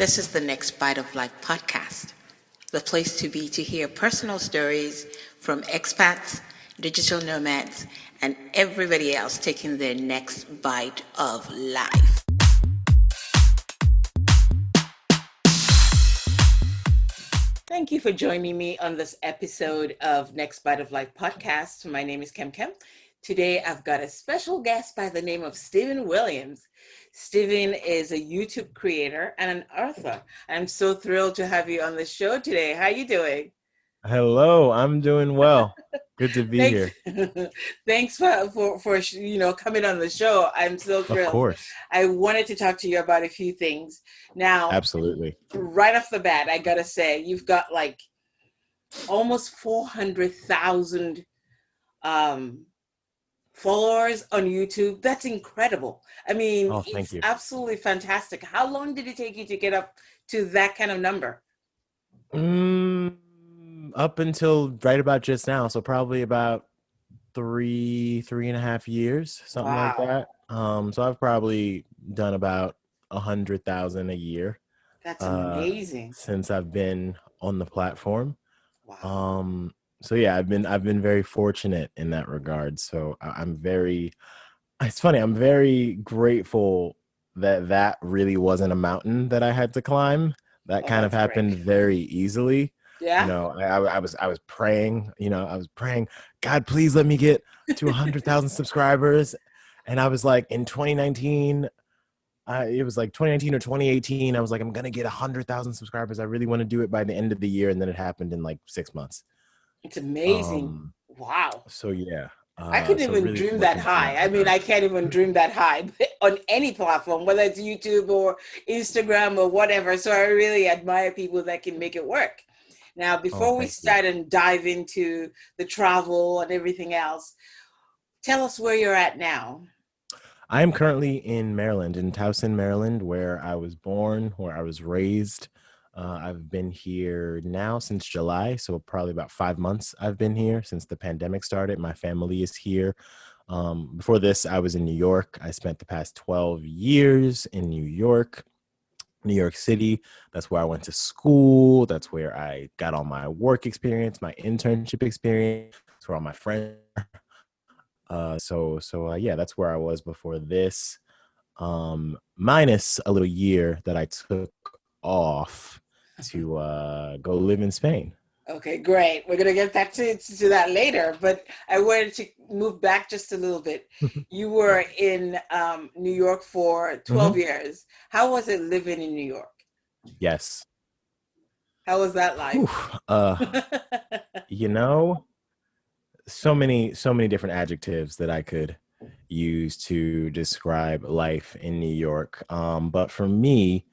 This is the Next Bite of Life podcast, the place to be to hear personal stories from expats, digital nomads, and everybody else taking their next bite of life. Thank you for joining me on this episode of Next Bite of Life podcast. My name is Kem. Today, I've got a special guest by the name of Stephen Williams. Stephen is a YouTube creator and an author. I'm so thrilled to have you on the show today. How are you doing? Hello, I'm doing well. Good to be Thanks, here. thanks for coming on the show. I'm so Of thrilled. course. I wanted to talk to you about a few things. Now, Absolutely. right off the bat, I gotta say you've got like almost 400,000 followers on YouTube. That's incredible. I mean, Oh, thank it's you. absolutely fantastic. How long did it take you to get up to that kind of number? Up until right about just now, so probably about three and a half years, something like Wow, that. So I've probably done about 100,000 a year that's uh amazing. since I've been on the platform. Wow. So yeah, I've been very fortunate in that regard. So I'm very it's funny, I'm very grateful that that really wasn't a mountain that I had to climb. That Oh, kind of that's great. happened very easily. You Yeah. know, I was praying, I was praying, God, please let me get to 100,000 subscribers. And I was like, in 2019, it was like 2019 or 2018. I was like, I'm gonna get 100,000 subscribers. I really want to do it by the end of the year, and then it happened in like 6 months. It's amazing. Um, Wow. so yeah, I couldn't so even really dream that fortunate in high. that I mean, regard. I can't even dream that high on any platform, whether it's YouTube or Instagram or whatever. So I really admire people that can make it work. Now, Oh, before we thank you. start and dive into the travel and everything else, tell us where you're at now. I am currently in Maryland, in Towson, Maryland, where I was born, where I was raised. I've been here now since July, so probably about 5 months I've been here since the pandemic started. My family is here. Before this, I was in New York. I spent the past 12 years in New York City. That's where I went to school. That's where I got all my work experience, my internship experience. That's where all my friends. Yeah, that's where I was before this. Minus a little year that I took off to go live in Spain. Okay, great. We're going to get back to that later, but I wanted to move back just a little bit. You were in New York for 12 Hmm. years. How was it living in New York? Yes. How was that Whew. life? You know, so many different adjectives that I could use to describe life in New York. But for me,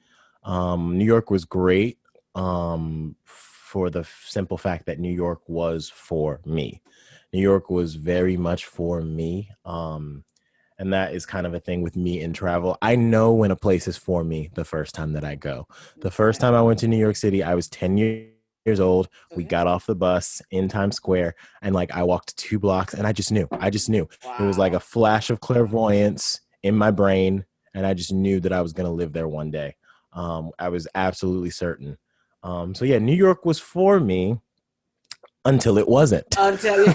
New York was great, for the simple fact that New York was for me. New York was very much for me. And that is kind of a thing with me in travel. I know when a place is for me the first time that I go. The first Okay. time I went to New York City, I was 10 years old. We Okay. got off the bus in Times Square, and like I walked 2 blocks and I just knew. I just knew. It was like Wow. a flash of clairvoyance in my brain, and I just knew that I was going to live there one day. I was absolutely certain. So yeah, New York was for me until it wasn't. I'll tell you.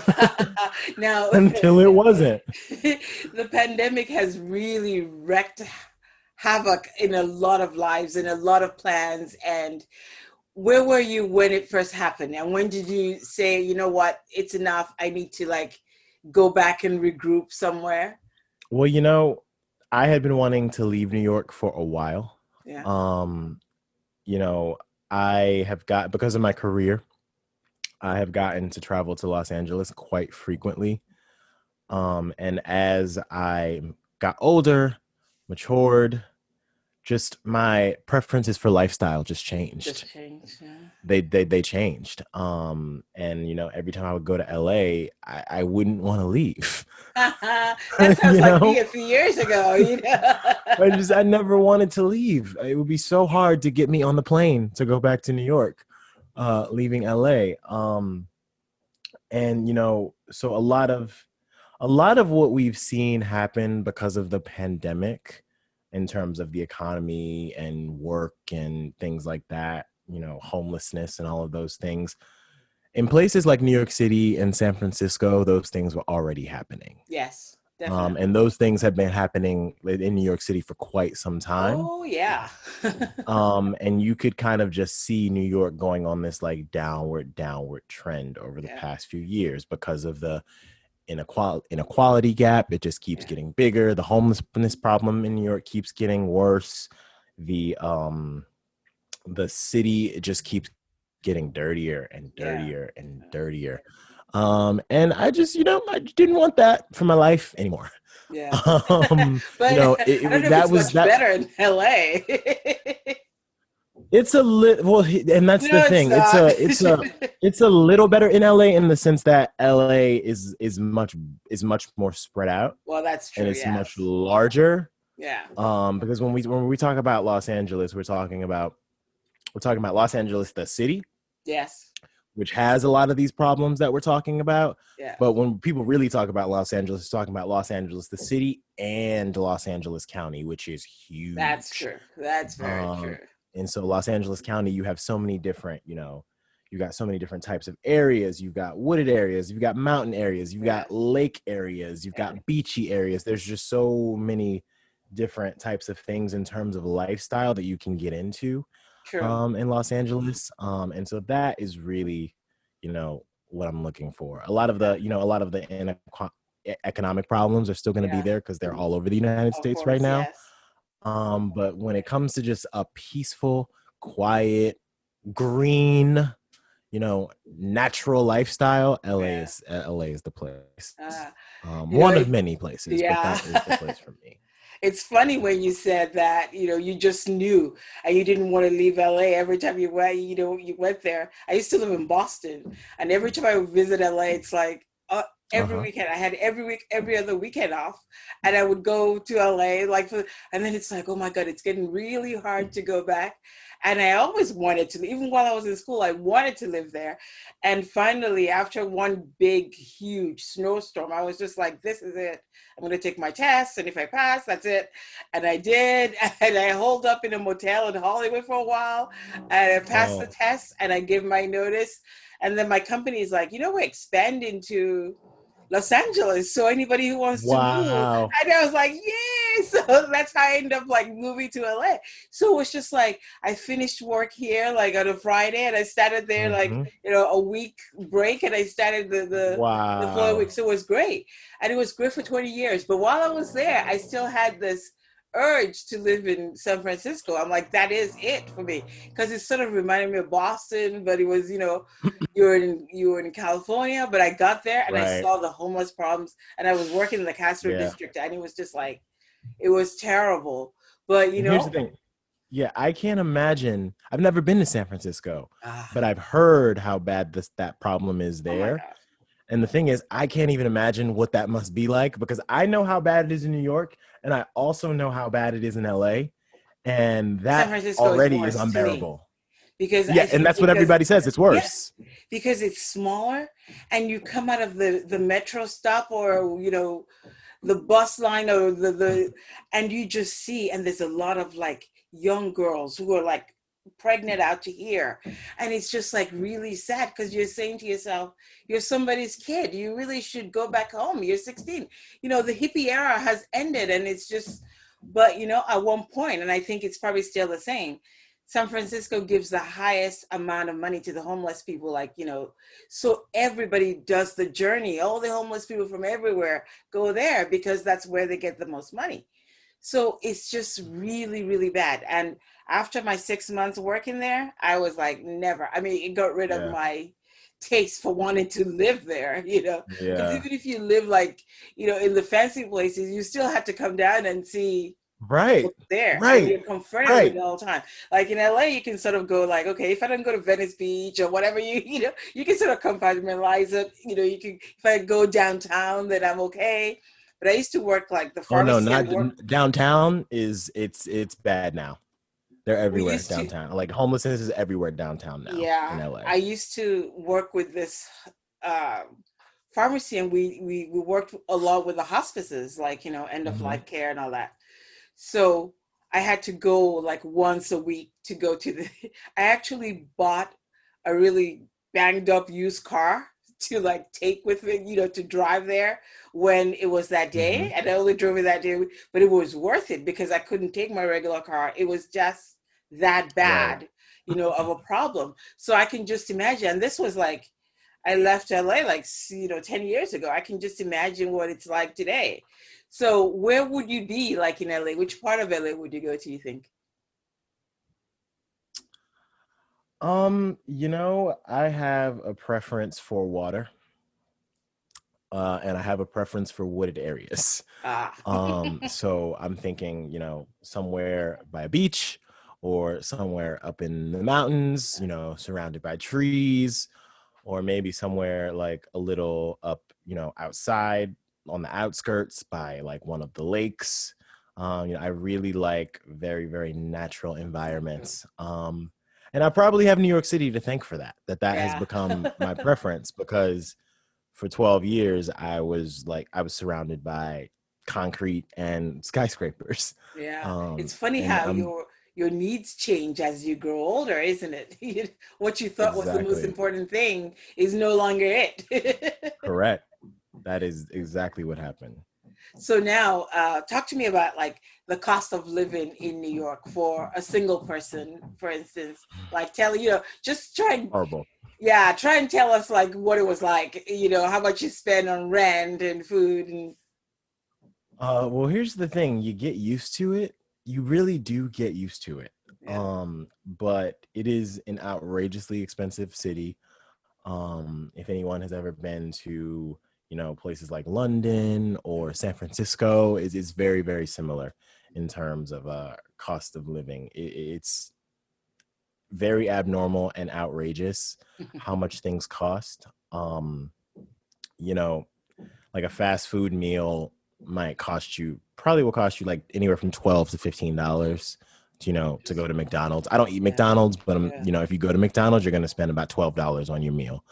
Now, Until it wasn't. the pandemic has really wreaked havoc in a lot of lives and a lot of plans. And where were you when it first happened? And when did you say, you know what, it's enough. I need to like go back and regroup somewhere? Well, I had been wanting to leave New York for a while. Yeah. Um, you know, I have got, because of my career, I have gotten to travel to Los Angeles quite frequently. And as I got older, matured, just my preferences for lifestyle just changed. Just change. Yeah. They changed. And every time I would go to LA, I wouldn't want to leave. That sounds you like me know, a few years ago, you know. I never wanted to leave. It would be so hard to get me on the plane to go back to New York, leaving LA. And so a lot of what we've seen happen because of the pandemic in terms of the economy and work and things like that, you know, homelessness and all of those things. In places like New York City and San Francisco, those things were already happening. Yes, definitely. And those things have been happening in New York City for quite some time. Oh, yeah. And you could kind of just see New York going on this like downward trend over the Yeah, past few years because of the inequality gap. It just keeps yeah, getting bigger. The homelessness problem in New York keeps getting worse. The city, it just keeps getting dirtier and yeah, dirtier and dirtier. And I just, you know, I didn't want that for my life anymore. yeah. You But know, I don't know if that it's was much that. better in LA. It's a little well, and that's the No, it's thing. not. It's a little better in LA in the sense that LA is much more spread out Well, that's and true. it's much Yes. larger. Yeah. Because when we talk about Los Angeles, we're talking about Los Angeles, the city, Yes. which has a lot of these problems that we're talking about. Yeah. But when people really talk about Los Angeles, they're talking about Los Angeles, the city, and Los Angeles County, which is That's huge. true. That's very Um, true. and so Los Angeles County, you have so many different, you know, you got so many different types of areas. You've got wooded areas, you've got mountain areas, you've Yeah. got lake areas, you've Yeah. got beachy areas. There's just so many different types of things in terms of lifestyle that you can get into True. in Los Angeles. And so that is really, you know, what I'm looking for. A lot of Yeah. the, you know, a lot of the economic problems are still going to be Yeah. there because they're all over the United Of States right course. now. Yes. But when it comes to just a peaceful, quiet, green, you know, natural lifestyle, Yeah. LA is the place. Uh, you know, One of many places, but yeah. that is the place for me. It's funny when you said that, you just knew and you didn't want to leave LA every time you went, you went there. I used to live in Boston, and every time I would visit LA, it's like every Uh-huh. weekend. I had every week, every other weekend off, and I would go to LA and then it's like, oh my God, it's getting really hard to go back. And I always wanted to, even while I was in school, I wanted to live there. And finally, after one big, huge snowstorm, I was just like, this is it. I'm going to take my test, and if I pass, that's it. And I did, and I holed up in a motel in Hollywood for a while, and I passed the Oh, test, and I gave my notice. And then my company is like, we're expanding to Los Angeles, so anybody who wants to move. wow. And I was like, yay! So that's how I ended up like moving to LA. So it was just like I finished work here like on a Friday, and I started there like Hmm. a week break, and I started the following Wow. week. So it was great, and it was great for 20 years. But while I was there, I still had this urge to live in San Francisco. I'm like, that is it for me, because it sort of reminded me of Boston, but it was you were in California. But I got there and I Right. saw the homeless problems, and I was working in the Castro Yeah. district, and it was just like it was terrible. But And here's the thing. Yeah, I can't imagine. I've never been to San Francisco, ah, but I've heard how bad that problem is oh my there. God, And the thing is, I can't even imagine what that must be like because I know how bad it is in New York, and I also know how bad it is in LA, and San that Francisco is already is worse to me unbearable. because I Yeah, and think that's what everybody says. It's yeah, worse. because it's smaller, and you come out of the metro stop, or the bus line, or the and you just see, and there's a lot of like young girls who are like pregnant out to here, and it's just like really sad, because you're saying to yourself, you're somebody's kid, you really should go back home, you're 16. The hippie era has ended, and it's just, but at one point, and I think it's probably still the same, San Francisco gives the highest amount of money to the homeless people, like, so everybody does the journey. All the homeless people from everywhere go there because that's where they get the most money. So it's just really, really bad. And after my 6 months working there, I was like, never. I mean, it got rid of Yeah. my taste for wanting to live there, because Yeah. even if you live like, in the fancy places, you still have to come down and see Right. there, and Right. you're confronted with Right. it all the time. Like in LA, you can sort of go like, okay, if I don't go to Venice Beach or whatever, you can sort of compartmentalize it. You can, if I go downtown, then I'm okay. But I used to work like the Oh no, pharmacy I not worked. downtown is it's bad now. They're We everywhere used to, downtown. Like homelessness is everywhere downtown now in yeah, LA. I used to work with this uh, pharmacy, and we worked a lot with the hospices, like end of Hmm. life care and all that. So I had to go like once a week to go to the. I actually bought a really banged up used car to like take with me, to drive there when it was that day. Hmm. And I only drove it that day, but it was worth it because I couldn't take my regular car. It was just that Right. bad, of a problem. So I can just imagine. And this was like, I left LA like, 10 years ago. I can just imagine what it's like today. So where would you be like in LA? Which part of LA would you go to, you think? I have a preference for water, and I have a preference for wooded areas. Ah, So I'm thinking, somewhere by a beach or somewhere up in the mountains, surrounded by trees, or maybe somewhere like a little up, outside on the outskirts by like one of the lakes. I really like very, very natural environments. And I probably have New York City to thank for that, that has yeah. become my preference because for 12 years, I was surrounded by concrete and skyscrapers. Yeah. It's funny And how I'm your needs change as you grow older, isn't it? What you thought was the most exactly important thing is no longer it. correct. That is exactly what happened. So now, talk to me about like the cost of living in New York for a single person, for instance. Like tell, just try and Horrible. yeah, try and tell us like what it was like, how much you spend on rent and food and Well, here's the thing. You get used to it. You really do get used to it. yeah. But it is an outrageously expensive city. If anyone has ever been to, places like London or San Francisco, is very, very similar in terms of cost of living. It's very abnormal and outrageous how much things cost. You know, like a fast food meal probably will cost you like anywhere from $12 to $15 to go to McDonald's. I don't eat Yeah. McDonald's, but Yeah. if you go to McDonald's, you're going to spend about $12 on your meal.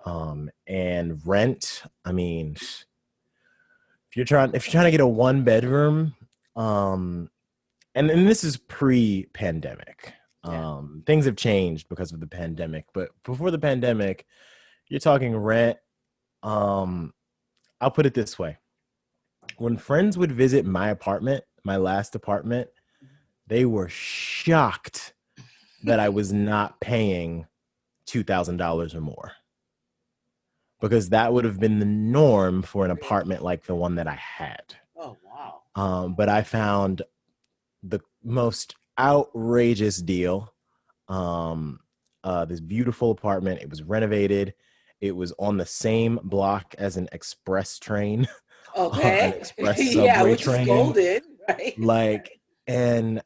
Wow. And rent, I mean, if you're trying to get a one bedroom, um, and this is pre-pandemic. Yeah. Things have changed because of the pandemic, but before the pandemic, you're talking rent. Um, I'll put it this way. When friends would visit my last apartment, they were shocked that I was not paying $2,000 or more, because that would have been the norm for an apartment like the one that I had. Oh, wow. But I found the most outrageous deal. This beautiful apartment. It was renovated. It was on the same block as an express train, an Okay. express Yeah, subway which is train. golden, right? Like, and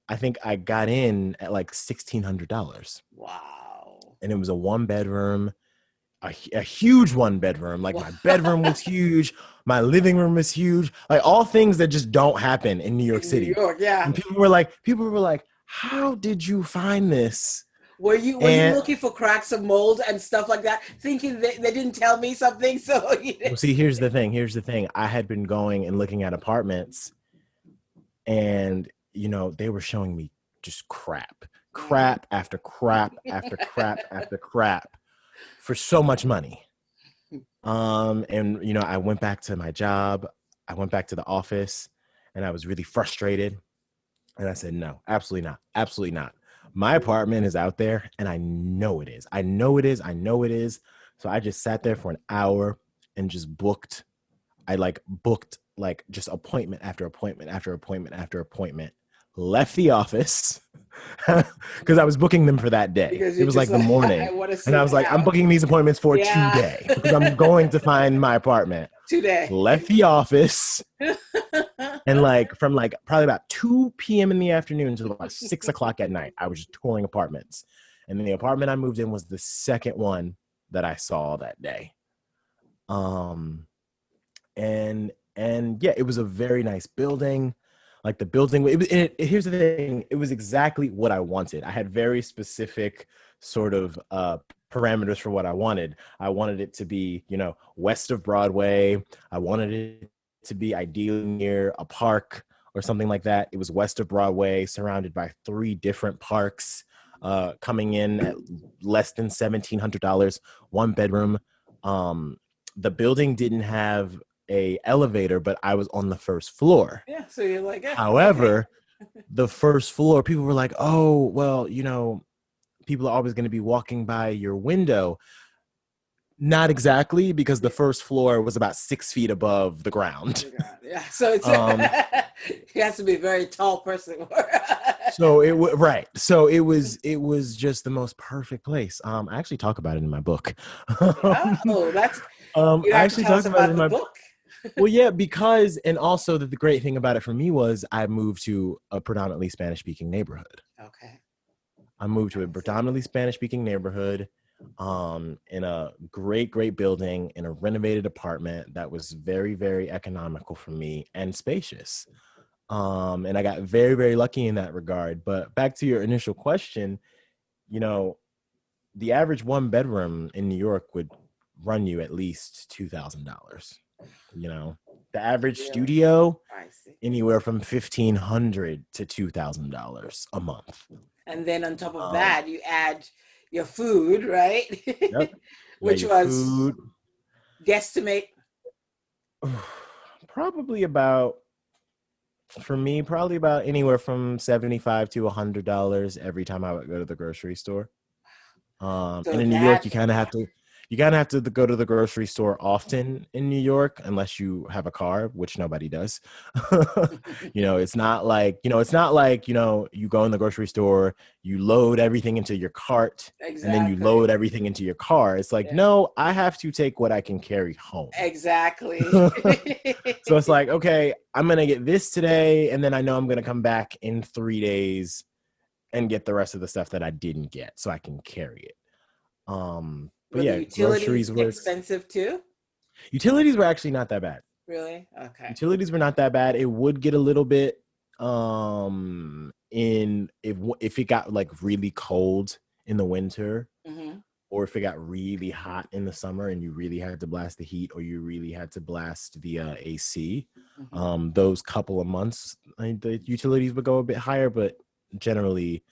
I think I got in at like $1,600, Wow. and it was a one bedroom, a huge one bedroom. Like Wow. my bedroom was huge, my living room was huge, like all things that just don't happen in New York In New City. York, yeah. And people were like, how did you find this? Were you And looking for cracks of mold and stuff like that, thinking they didn't tell me something? So well, see, here's the thing. I had been going and looking at apartments, and they were showing me just crap after crap after crap after crap for so much money. And I went back to my job, I went back to the office, and I was really frustrated. And I said, no, absolutely not. Absolutely not. My apartment is out there, and I know it is. I know it is. I know it is. So I just sat there for an hour and just booked. I like booked like just appointment after appointment after appointment after appointment. Left the office because I was booking them for that day. because It you're was just like the like, I morning. want to And see I my was like, I'm house. booking these appointments for Yeah. today because I'm going to find my apartment. Today. Left the office, and like from like probably about 2 p.m. in the afternoon to about 6 o'clock at night, I was just touring apartments. And then the apartment I moved in was the second one that I saw that day. Um, and yeah, it was a very nice building. Like the building, here's the thing, it was exactly what I wanted. I had very specific sort of parameters for what I wanted. I wanted it to be, west of Broadway. I wanted it to be ideally near a park. or something like that. It was west of Broadway, surrounded by 3 different parks, coming in at less than $1,700, 1 bedroom. The building didn't have a elevator, but I was on the first floor. Yeah. So you're like, However, the first floor, people were like, oh, well, people are always going to be walking by your window. Not exactly, because the first floor was about 6 feet above the ground. Yeah. So it's he has to be a very tall person. So it was just the most perfect place. I actually talk about it in my book. Oh, that's you I have to actually tell talk us about it about in the my book. well, yeah, because and also the great thing about it for me was I moved to a predominantly Spanish speaking neighborhood. Okay. I moved to a predominantly Spanish speaking neighborhood, in a great building in a renovated apartment that was very, very economical for me and spacious. And I got very, very lucky in that regard. But back to your initial question, you know, the average 1 bedroom in New York would run you at least $2,000. The average Really? studio I see. anywhere from $1,500 to $2,000 a month. And then on top of Um, that, you add your food, right? yep. Yeah, Which your was food. guesstimate. Probably about, for me, probably about anywhere from $75 to $100 every time I would go to the grocery store. So And in New York, that you kind of have to go to the grocery store often in New York, unless you have a car, which nobody does. It's not like you go in the grocery store, you load everything into your cart, and then you exactly. load everything into your car. It's like, Yeah. no, I have to take what I can carry home. Exactly. So it's like, okay, I'm going to get this today, and then I know I'm going to come back in 3 days and get the rest of the stuff that I didn't get so I can carry it. But Were the yeah, utilities expensive too? utilities were actually not that bad. Really? Okay. Utilities were not that bad. It would get a little bit in if it got like really cold in the winter, Mm-hmm. or if it got really hot in the summer and you really had to blast the heat, or you really had to blast the AC. Mm-hmm. Those couple of months, the utilities would go a bit higher, but generally,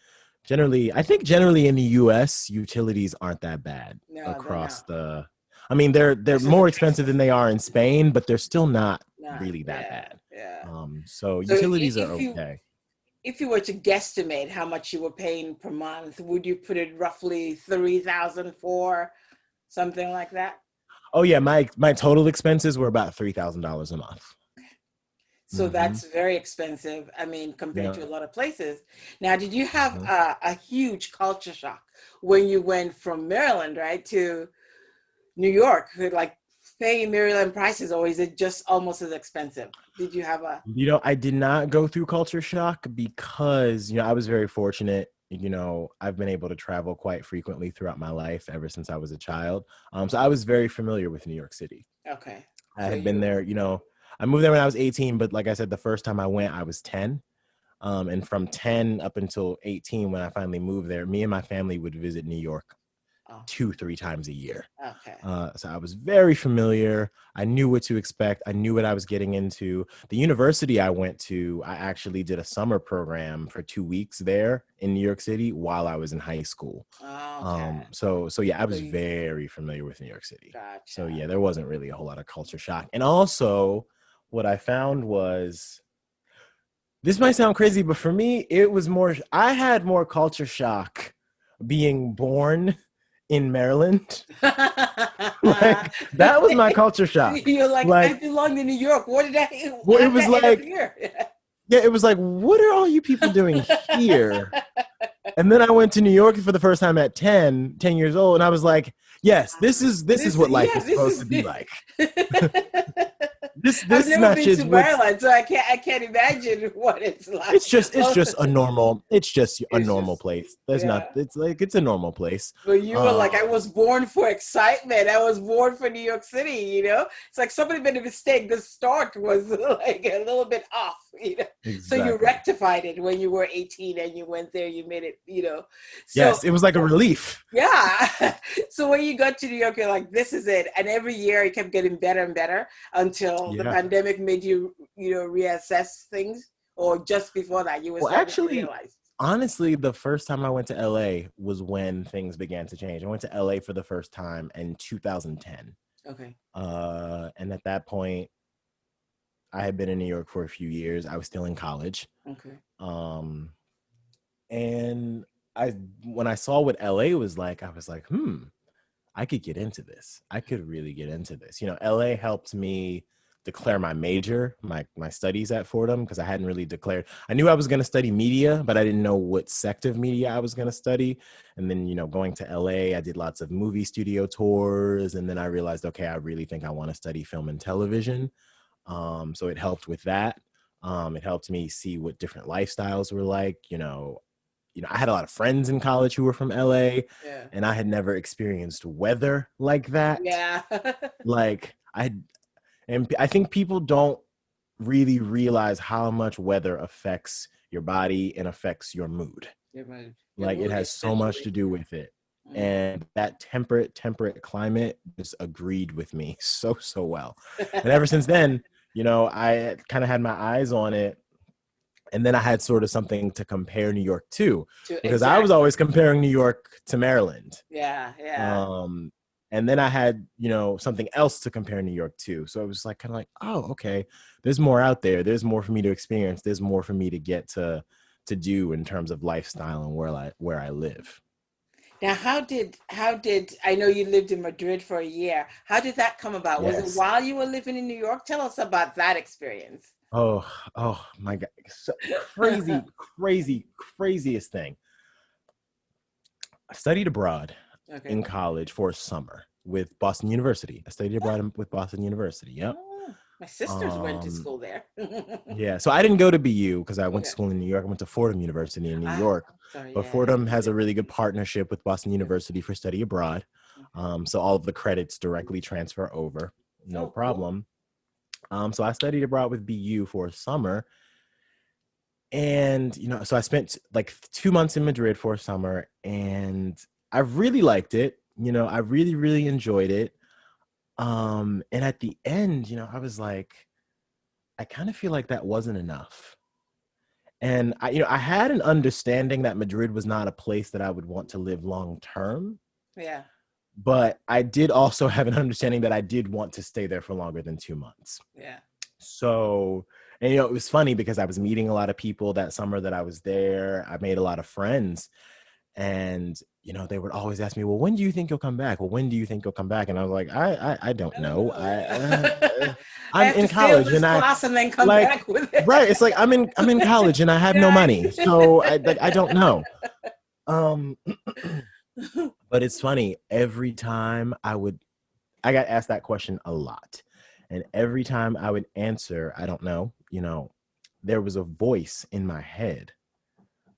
I think generally in the US, utilities aren't that bad No, they're across not. the. I mean, they're This is more a expensive than they are in Spain, but they're still not not. really that Yeah. bad. Yeah. So So utilities are okay. if you were to guesstimate how much you were paying per month, would you put it roughly 3,000 for something like that? Oh yeah, my total expenses were about $3,000 a month. So Hmm. that's very expensive. I mean, compared Yeah. to a lot of places. Now, did you have Mhm. a huge culture shock when you went from Maryland, right, to New York? Like paying Maryland prices, or is it just almost as expensive? Did you have a I did not go through culture shock because, I was very fortunate. I've been able to travel quite frequently throughout my life ever since I was a child. So I was very familiar with New York City. okay? I So had been you there, I moved there when I was 18, but like I said, the first time I went, I was 10. And from 10 up until 18, when I finally moved there, me and my family would visit New York oh, 2-3 times a year. okay. So I was very familiar. I knew what to expect. I knew what I was getting into. The university I went to, I actually did a summer program for 2 weeks there in New York City while I was in high school. Okay. So yeah, I So was you very familiar with New York City. So gotcha. yeah, there wasn't really a whole lot of culture shock. And also, what I found was, this might sound crazy, but for me, I had more culture shock being born in Maryland. Like, that was my culture shock. You're like, I Like, belong in New York. What did well, how it did was I end up like, here? yeah, it was like, what are all you people doing here? And then I went to New York for the first time at 10 years old, and I was like, yes, this is what life is This supposed to is be like. I've This never been matches to what's Maryland, so I can't imagine what it's like. it's just a It's normal just place. yeah. It's a normal place. But you were like, I Um, was born for excitement. I was born for New York City. It's like somebody made a mistake. The start was like a little bit off. So you exactly. rectified it when you were 18 and you went there, you made it. So Yes, it was like a relief. yeah. So when you got to New York, you're like, this is it. And every year it kept getting better and better until the Yeah. pandemic made you, reassess things. or just before that you were Well, starting to actually, realize? honestly, the first time I went to LA was when things began to change. I went to LA for the first time in 2010. Okay. And at that point, I had been in New York for a few years. I was still in college. Okay. Um, and when I saw what LA was like, I was like, I could get into this. I could really get into this. You know, LA helped me declare my major, my studies at Fordham, because I hadn't really declared. I knew I was going to study media, but I didn't know what sect of media I was going to study. And then, you know, going to LA, I did lots of movie studio tours. And then I realized, okay, I really think I want to study film and television. So it helped with that. It helped me see what different lifestyles were like. I had a lot of friends in college who were from LA, Yeah. and I had never experienced weather like that. Yeah. Like I think people don't really realize how much weather affects your body and affects your mood. Your Like it mood has so much especially. to do with it. Mm. And that temperate climate just agreed with me so well. And ever since then, I kind of had my eyes on it. And then I had sort of something to compare New York to, because I was Exactly. always comparing New York to Maryland. Yeah. Yeah. And then I had, something else to compare New York to. So it was like kind of like, oh, okay, there's more out there. There's more for me to experience. There's more for me to get to do in terms of lifestyle and where I live. Now, how did I know you lived in Madrid for a year? How did that come about? Was it Yes. while you were living in New York? Tell us about that experience. Oh my God. So craziest thing. I studied abroad Okay. in college for a summer with Boston University. I studied abroad with Boston University. Yep. Oh, my sisters went to Um, school there. yeah. So I didn't go to BU because I went to Okay. school in New York. I went to Fordham University in New Ah, York. sorry. But Yeah, Fordham you has a did. really good partnership with Boston Okay. University for study abroad. Okay. So all of the credits directly transfer over. No Oh, cool. problem. So I studied abroad with BU for a summer. And, so I spent like 2 months in Madrid for a summer, and I really liked it. I really, really enjoyed it. And at the end, I was like, I kind of feel like that wasn't enough. And I had an understanding that Madrid was not a place that I would want to live long term, Yeah. but I did also have an understanding that I did want to stay there for longer than 2 months. Yeah. So, and it was funny because I was meeting a lot of people that summer that I was there. I made a lot of friends, and they would always ask me, well, when do you think you'll come back? Well, when do you think you'll come back? And I was like, I don't know. I I'm have to in fail college, this and I class and then come like, back with it. right. It's like I'm in college and I have no Yeah. money, so I don't know. Um, but it's funny. Every time I got asked that question a lot, and every time I would answer, I don't know. There was a voice in my head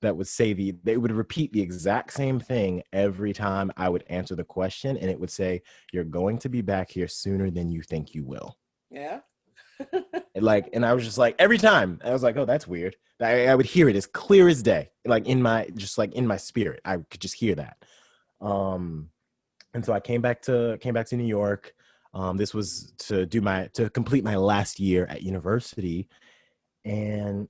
that would they would repeat the exact same thing every time I would answer the question, and it would say, "You're going to be back here sooner than you think you will." Yeah. And I was just like, every time I was like, oh, that's weird. I would hear it as clear as day, like in my spirit. I could just hear that. And so I came back to New York. This was to complete my last year at university, and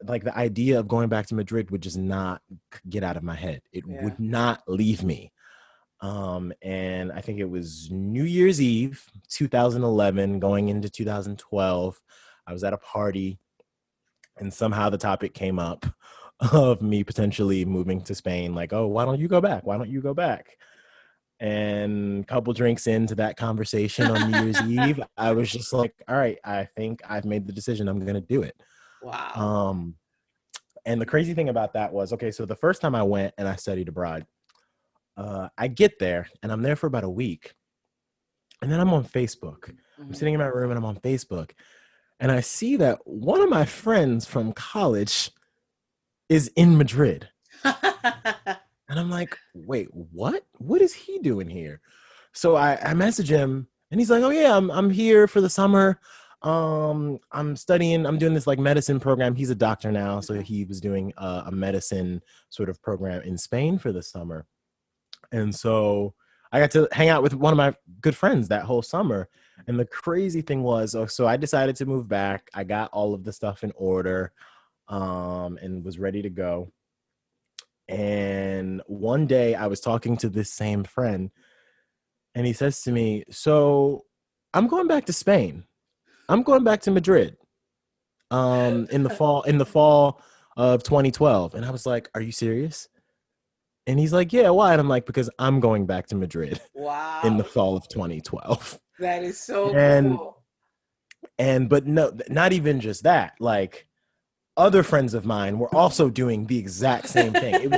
like the idea of going back to Madrid would just not get out of my head. It Yeah. would not leave me. And I think it was New Year's Eve, 2011, going into 2012. I was at a party, and somehow the topic came up of me potentially moving to Spain. Like, oh, why don't you go back? Why don't you go back? And a couple drinks into that conversation on New Year's Eve, I was just like, all right, I think I've made the decision. I'm going to do it. Wow. Um, and the crazy thing about that was, okay, so the first time I went and I studied abroad, I get there and I'm there for about a week. And then I'm on Facebook. I'm Mhm. sitting in my room and I'm on Facebook. And I see that one of my friends from college is in Madrid. And I'm like, wait, what? What is he doing here? So I message him, and he's like, oh yeah, I'm here for the summer. I'm studying, I'm doing this like medicine program. He's a doctor now. So he was doing a medicine sort of program in Spain for the summer. And so I got to hang out with one of my good friends that whole summer. And the crazy thing was, so I decided to move back. I got all of the stuff in order. and was ready to go. And one day I was talking to this same friend, and he says to me, "So I'm going back to Spain. I'm going back to Madrid in the fall of 2012." And I was like, "Are you serious?" And he's like, "Yeah, why?" And I'm like, "Because I'm going back to Madrid in the Wow. fall of 2012." That is so And cool. but no, not even just that. Like, other friends of mine were also doing the exact same thing. It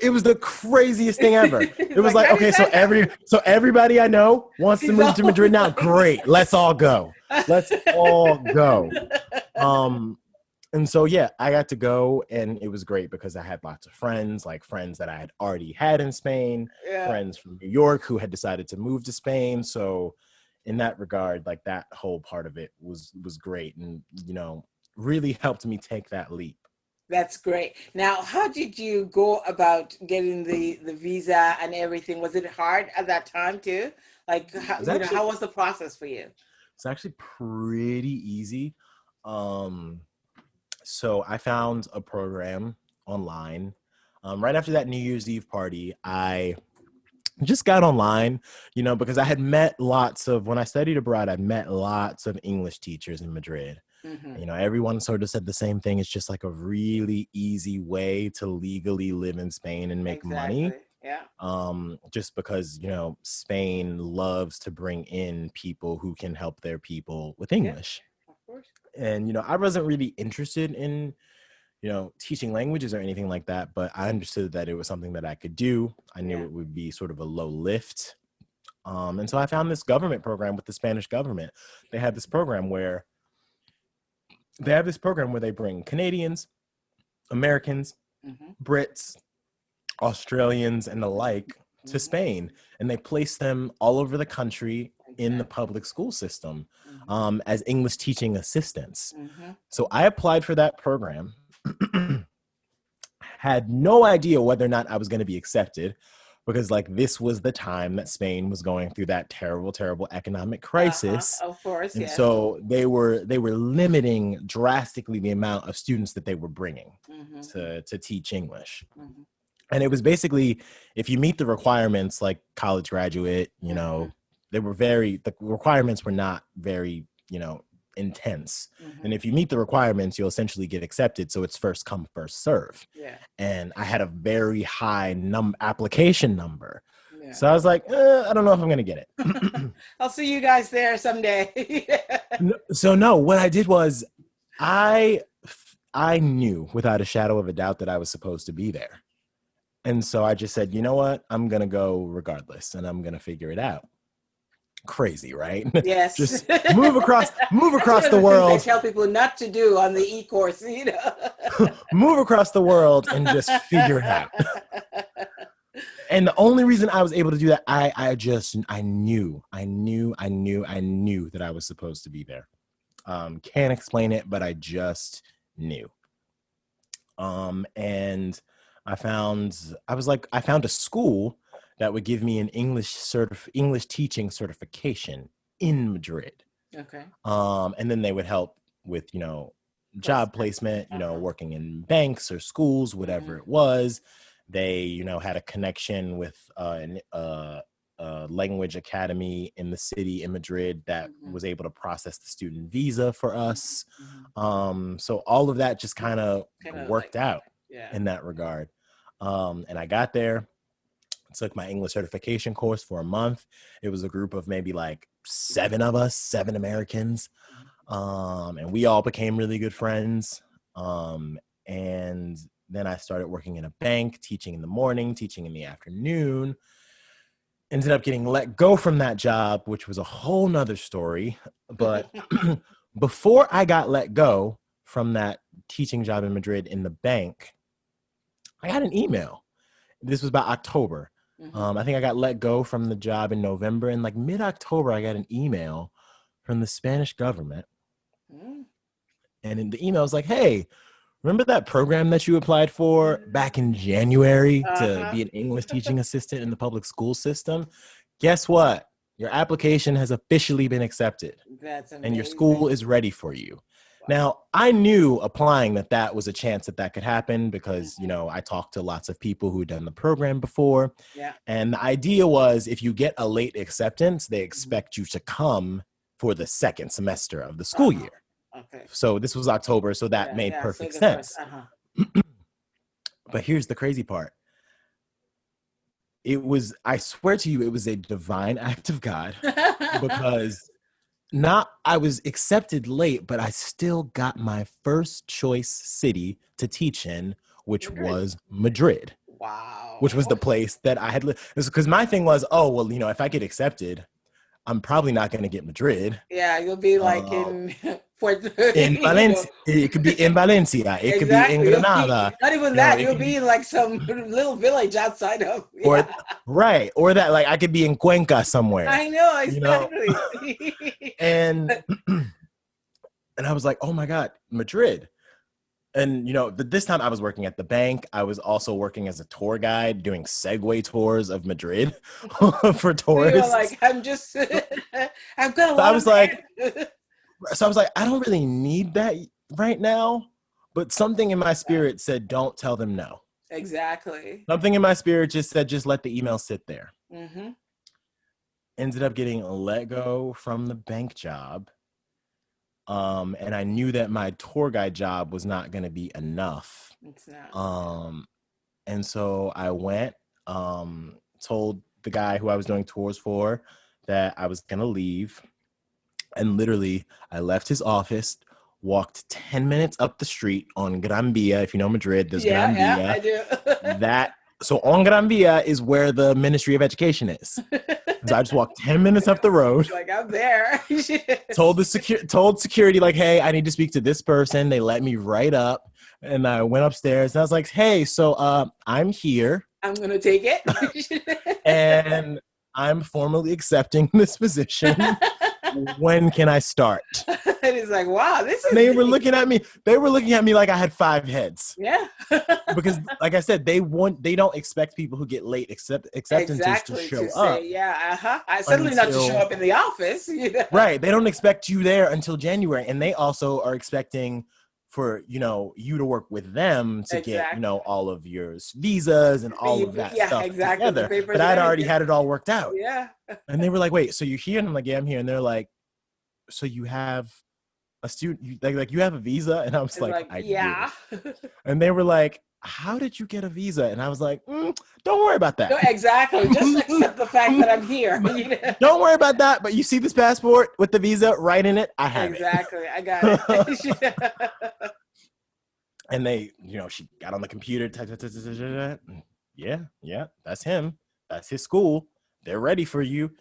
was the craziest thing ever. It It's was like, like, how did okay, so that happen? everybody I know wants to He's move to all Madrid now. Great, let's all go. Let's all go. Um, and so yeah, I got to go, and it was great because I had lots of friends, like friends that I had already had in Spain, Yeah, friends from New York who had decided to move to Spain. So in that regard, like that whole part of it was great, and really helped me take that leap. that's great. Now, how did you go about getting the visa and everything? Was it hard at that time too? Like, It was actually how was the process for you? it's actually pretty easy. Um, so I found a program online. Right after that New Year's Eve party, I just got online, because I had met lots of, when I studied abroad, I met lots of English teachers in Madrid. Hmm. Everyone sort of said the same thing. It's just like a really easy way to legally live in Spain and make money. Exactly. Yeah. Just because, Spain loves to bring in people who can help their people with Yeah. English. Of course. And, I wasn't really interested in, teaching languages or anything like that, but I understood that it was something that I could do. I knew Yeah. it would be sort of a low lift. And so I found this government program with the Spanish government. They had this program where they bring Canadians, Americans, Hmm. Brits, Australians, and the like to Hmm. Spain, and they place them all over the country in the Exactly. public school system Hmm. as English teaching assistants. Hmm. So I applied for that program, had no idea whether or not I was going to be accepted, because like this was the time that Spain was going through that terrible, terrible economic Uh-huh. crisis. Of course. And Yes. so they were limiting drastically the amount of students that they were bringing Hmm. to teach English. Hmm. And it was basically, if you meet the requirements, like college graduate, Hmm. the requirements were not very, intense. And Hmm. if you meet the requirements, you'll essentially get accepted. So it's first come, first serve. Yeah. And I had a very high application number. Yeah. So I was like, I don't know if I'm going to get it. I'll see you guys there someday. So no, what I did was I I knew without a shadow of a doubt that I was supposed to be there. And so I just said, you know what? I'm going to go regardless, and I'm going to figure it out. Crazy, right? Yes. Just move across That's one of the the things I world, tell people not to do on the e-course, move across the world and just figure it out. And the only reason I was able to do that, I knew that I was supposed to be there. Can't explain it, but I just knew. And I found a school that would give me an English teaching certification in Madrid. Okay. And then they would help with, job Placement. placement, Uh-huh. working in banks or schools, whatever Hmm. it was. They, had a connection with language academy in the city in Madrid that Hmm. was able to process the student visa for Hmm. us. Hmm. So all of that just kind of Kind of like, worked out yeah. in that regard. And I got there, took my English certification course for a month. It was a group of maybe like 7 Americans. And we all became really good friends. And then I started working in a bank, teaching in the morning, teaching in the afternoon. Ended up getting let go from that job, which was a whole nother story. But before I got let go from that teaching job in Madrid in the bank, I got an email. This was about October. Hmm. I think I got let go from the job in November, and like mid-October, I got an email from the Spanish government. Hmm. And in the email, was like, hey, remember that program that you applied for back in January to Uh-huh. be an English teaching assistant in the public school system? Guess what? Your application has officially been accepted That's and your school amazing. is ready for you. Now, I knew applying that was a chance that could happen because, Mhm. I talked to lots of people who'd done the program before. Yeah. And the idea was if you get a late acceptance, they Mhm. expect you to come for the second semester of the school Uh-huh. year. Okay. So this was October, so that Yeah, made yeah. So perfect the first, sense. uh-huh. But here's the crazy part. I swear to you, it was a divine act of God because I was accepted late, but I still got my first choice city to teach in, which Madrid. was Madrid, which was Wow. the place that I had lived. Because my thing was, oh, well, if I get accepted, I'm probably not going to get Madrid. Yeah, you'll be like Um, in Puerto, in Valencia, it could be in Valencia, it could be in exactly. You'll be Granada, not even that. it You'll could be be, in like some little village outside of, or yeah. right, or that like I could be in Cuenca somewhere, I know, you know, exactly. and and I was like, oh my God, Madrid. And this time I was working at the bank. I was also working as a tour guide doing Segway tours of Madrid for So you're tourists. like, I'm just, I've got a So I lot was of like, land. I don't really need that right now. But something in my spirit said, don't tell them no. Exactly. Something in my spirit just said, just let the email sit there. Mm-hmm. Ended up getting let go from the bank job. And I knew that my tour guide job was not going to be enough. It's not. And so I went, told the guy who I was doing tours for that I was going to leave. And literally, I left his office, walked 10 minutes up the street on Gran Via. If you know Madrid, there's Yeah, Gran yeah, Via. I do. So on Gran Via is where the Ministry of Education is. So I just walked 10 minutes up the road. Like, I'm there. Told security, like, hey, I need to speak to this person. They let me right up. And I went upstairs and I was like, hey, so I'm here. I'm gonna take it. And I'm formally accepting this position. When can I start? And it's like, wow, this And is they were neat. looking at me. They were looking at me like I had 5 heads. Yeah. Because, like I said, they don't expect people who get late acceptances to Exactly. To show up say, yeah, uh-huh. I certainly not to show until up in the office. You know? right. They don't expect you there until January, and they also are expecting for you to work with them to get Exactly. all of your visas and all of that Yeah, stuff exactly. The together. papers But and I'd already everything. had it all worked out, Yeah. and they were like, "Wait, so you're here?" And I'm like, "Yeah, I'm here." And they're like, "So you have a student? Like you have a visa?" And I was It's like, like, "I do." yeah. And they were like, "How did you get a visa?" And I was like, "Don't worry about No, that. exactly. Just accept the fact that I'm here. You know? Don't worry about that. But you see this passport with the visa right in it? I have it." Exactly. I got it. And they, she got on the computer. Yeah, that's him. That's his school. They're ready for you.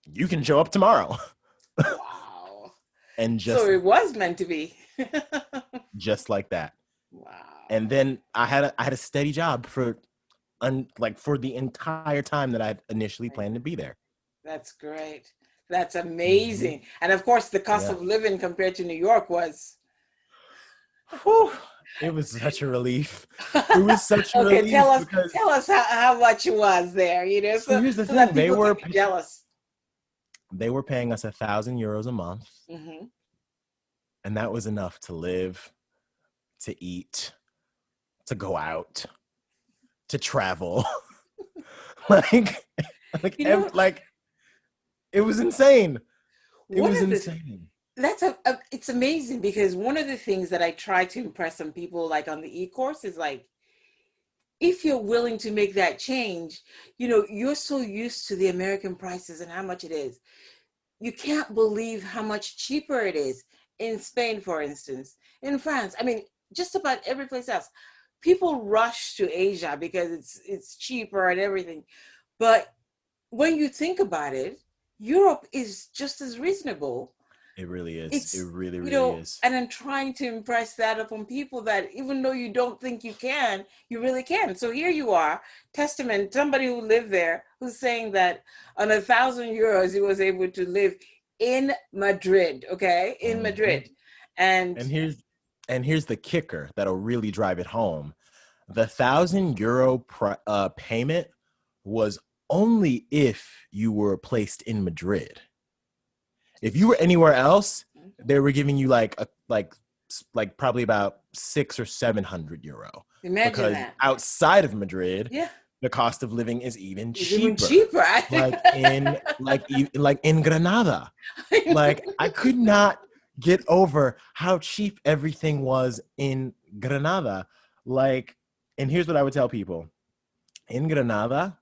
You can show up tomorrow. Wow. And So it was meant to be. just like that. Wow. And then I had a steady job for the entire time that I initially planned to be there. That's great. That's Mm-hmm. amazing. And of course, the cost Yeah. of living compared to New York was. Whew. It was such a relief. It was such a Okay, relief because tell us how much it was there, you know, so here's the so that thing. people can be jealous. They were paying us €1,000 a month. Mm-hmm. And that was enough to live, to eat, to go out, to travel. like, You know, like it was insane. It one was of the insane. that's it's amazing because one of the things that I try to impress on people like on the e-course is like if you're willing to make that change, you know, you're so used to the American prices and how much it is. You can't believe how much cheaper it is in Spain, for instance, in France. I mean, just about every place else. People rush to Asia because it's cheaper and everything. But when you think about it, Europe is just as reasonable. It really is. It It's, really, you really know, is. and I'm trying to impress that upon people that even though you don't think you can, you really can. So here you are, testament, somebody who lived there who's saying that on €1,000 he was able to live in Madrid, okay, in Mm-hmm. Madrid. And And here's the kicker that'll really drive it home. The €1,000 payment was only if you were placed in Madrid. If you were anywhere else, they were giving you like like probably about 600 or 700 euro. Imagine because that. outside of Madrid, Yeah. the cost of living is even It's even cheaper. cheaper. Like in Granada. Like I could not get over how cheap everything was in Granada. Like, and here's what I would tell people. In Granada,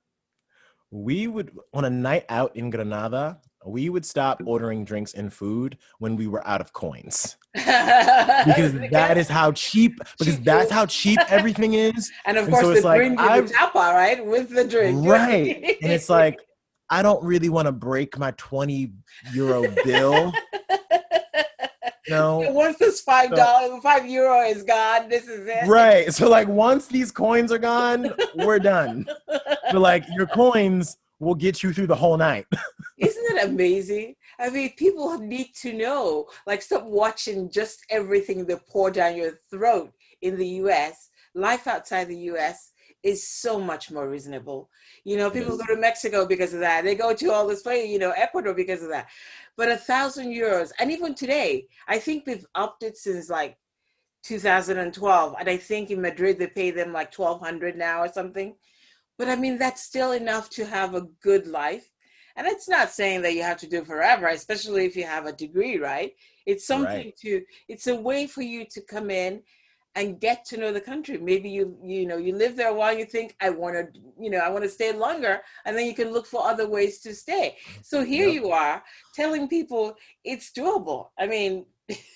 we would, on a night out in Granada, we would stop ordering drinks and food when we were out of coins. Because that is how cheap, because that's how cheap everything is. And of And course, so they it's like, bring you the tapa, right? With the drink. right. And it's like, I don't really want to break my 20 euro bill. No. Once this $5, €5 is gone, this is it. Right. So like once these coins are gone, we're done. But like your coins will get you through the whole night. Isn't it amazing? I mean, people need to know, like, stop watching just everything they pour down your throat in the US. Life outside the US is so much more reasonable. You know, people go to Mexico because of that. They go to all this place, you know, Ecuador because of that. But €1,000, and even today, I think they've upped it since like 2012. And I think in Madrid, they pay them like 1,200 now or something. But I mean, that's still enough to have a good life. And it's not saying that you have to do it forever, especially if you have a degree, right? It's something it's a way for you to come in and get to know the country. Maybe you live there a while, you think, I want to stay longer, and then you can look for other ways to stay. So here you are telling people it's doable. I mean,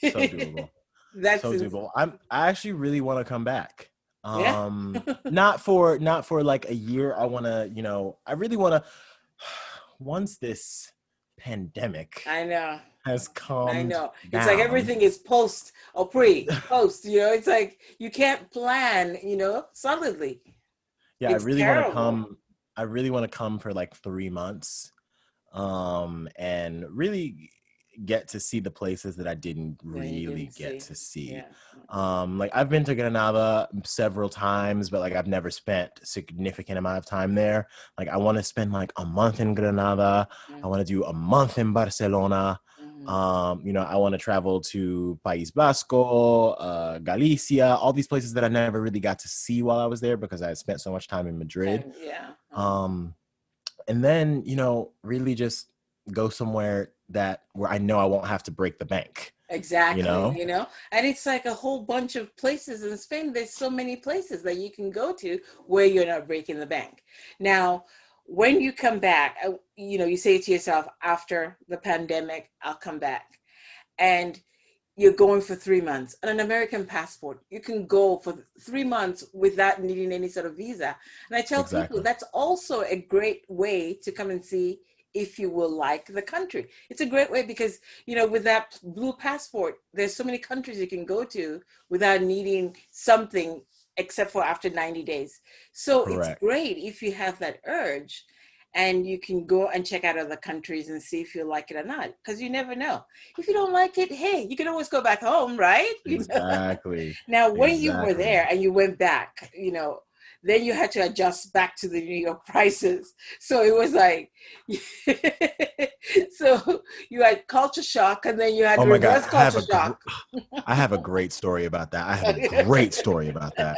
so doable. That's so doable. I actually really want to come back. Yeah. not for like a year. I want to, I really want to, once this pandemic has calmed I know. down. It's like everything is post or post, it's like you can't plan, solidly. Yeah, It's I really want to come. terrible. I really want to come for like 3 months, and really get to see the places that I didn't really get to see. Yeah. Like I've been to Granada several times, but like I've never spent a significant amount of time there. Like I want to spend like a month in Granada. I want to do a month in Barcelona. I want to travel to País Vasco, Galicia, all these places that I never really got to see while I was there because I spent so much time in Madrid. And then, really just go somewhere where I know I won't have to break the bank. Exactly. And it's like a whole bunch of places in Spain. There's so many places that you can go to where you're not breaking the bank. Now, when you come back, you say to yourself, after the pandemic, I'll come back. And you're going for 3 months. On an American passport, you can go for 3 months without needing any sort of visa. And I tell people that's also a great way to come and see if you will like the country. It's a great way because, with that blue passport, there's so many countries you can go to without needing something except for after 90 days. So It's great if you have that urge and you can go and check out other countries and see if you like it or not, because you never know. If you don't like it, hey, you can always go back home, right? Exactly. Now, when you were there and you went back, then you had to adjust back to the New York prices. So it was like, so you had culture shock and then you had reverse culture shock. I have a great story about that.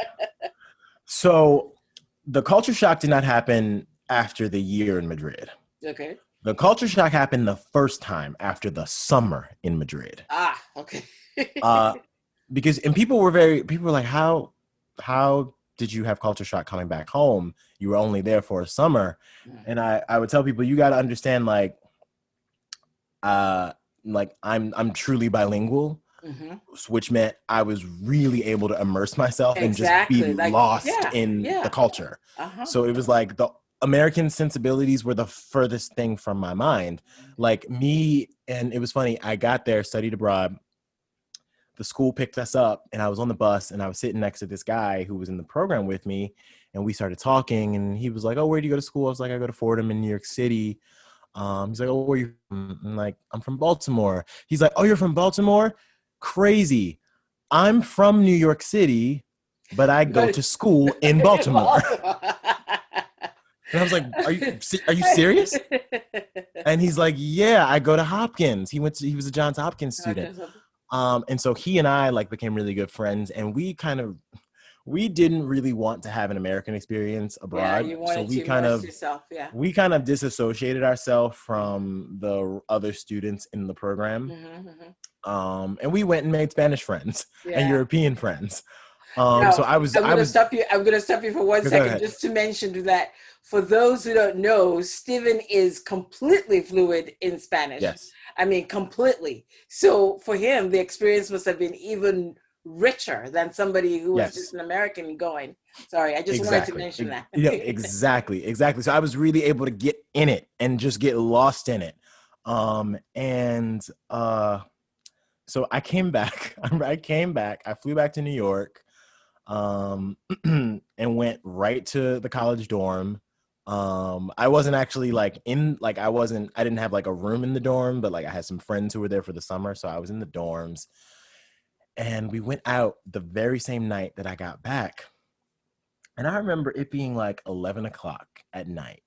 So the culture shock did not happen after the year in Madrid. Okay. The culture shock happened the first time after the summer in Madrid. Okay. Because people were like, how did you have culture shock coming back home? You were only there for a summer. And I would tell people, you got to understand, like I'm truly bilingual, which meant I was really able to immerse myself and just be lost in the culture. So it was like the American sensibilities were the furthest thing from my mind. Like me, and it was funny, I got there, studied abroad. The school picked us up and I was on the bus and I was sitting next to this guy who was in the program with me, and we started talking and he was like, oh, where do you go to school? I was like, I go to Fordham in New York City. He's like, oh, where are you from? I'm like, I'm from Baltimore. He's like, oh, you're from Baltimore? Crazy. I'm from New York City, but I go to school in Baltimore. And I was like, are you serious? And he's like, yeah, I go to Hopkins. He was a Johns Hopkins student. And so he and I like became really good friends, and we didn't really want to have an American experience Yeah, abroad. you So wanted to immerse yourself. Yeah. we kind of disassociated ourselves from the other students in the program. And we went and made Spanish friends and Yeah. European friends. Now, So I'm I going to was, stop you. I'm going to stop you for one go second ahead. just to mention that for those who don't know, Steven is completely fluent in Spanish. Yes. I mean, completely. So for him, the experience must have been even richer than somebody who was just Yes. an American going. Sorry, I just wanted to Exactly. mention that. Yeah, exactly. So I was really able to get in it and just get lost in it. And so I came back. I flew back to New York, and went right to the college dorm. I wasn't actually like I didn't have like a room in the dorm, but like I had some friends who were there for the summer, so I was in the dorms. And we went out the very same night that I got back. And I remember it being like 11 o'clock at night.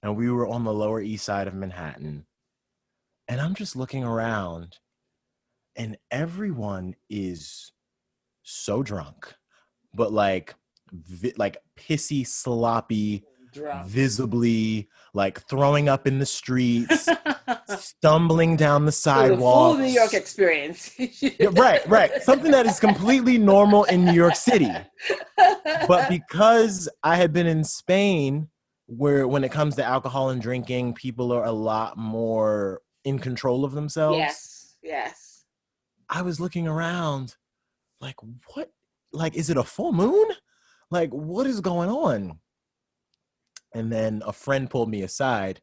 And we were on the Lower East Side of Manhattan. And I'm just looking around, and everyone is so drunk, but like pissy, sloppy, Drunk. visibly like throwing up in the streets, stumbling down the So the full New York sidewalks. experience. Yeah, right. Something that is completely normal in New York City. But because I had been in Spain, where when it comes to alcohol and drinking, people are a lot more in control of themselves. Yes. I was looking around like, what? Like, is it a full moon? Like, what is going on? And then a friend pulled me aside.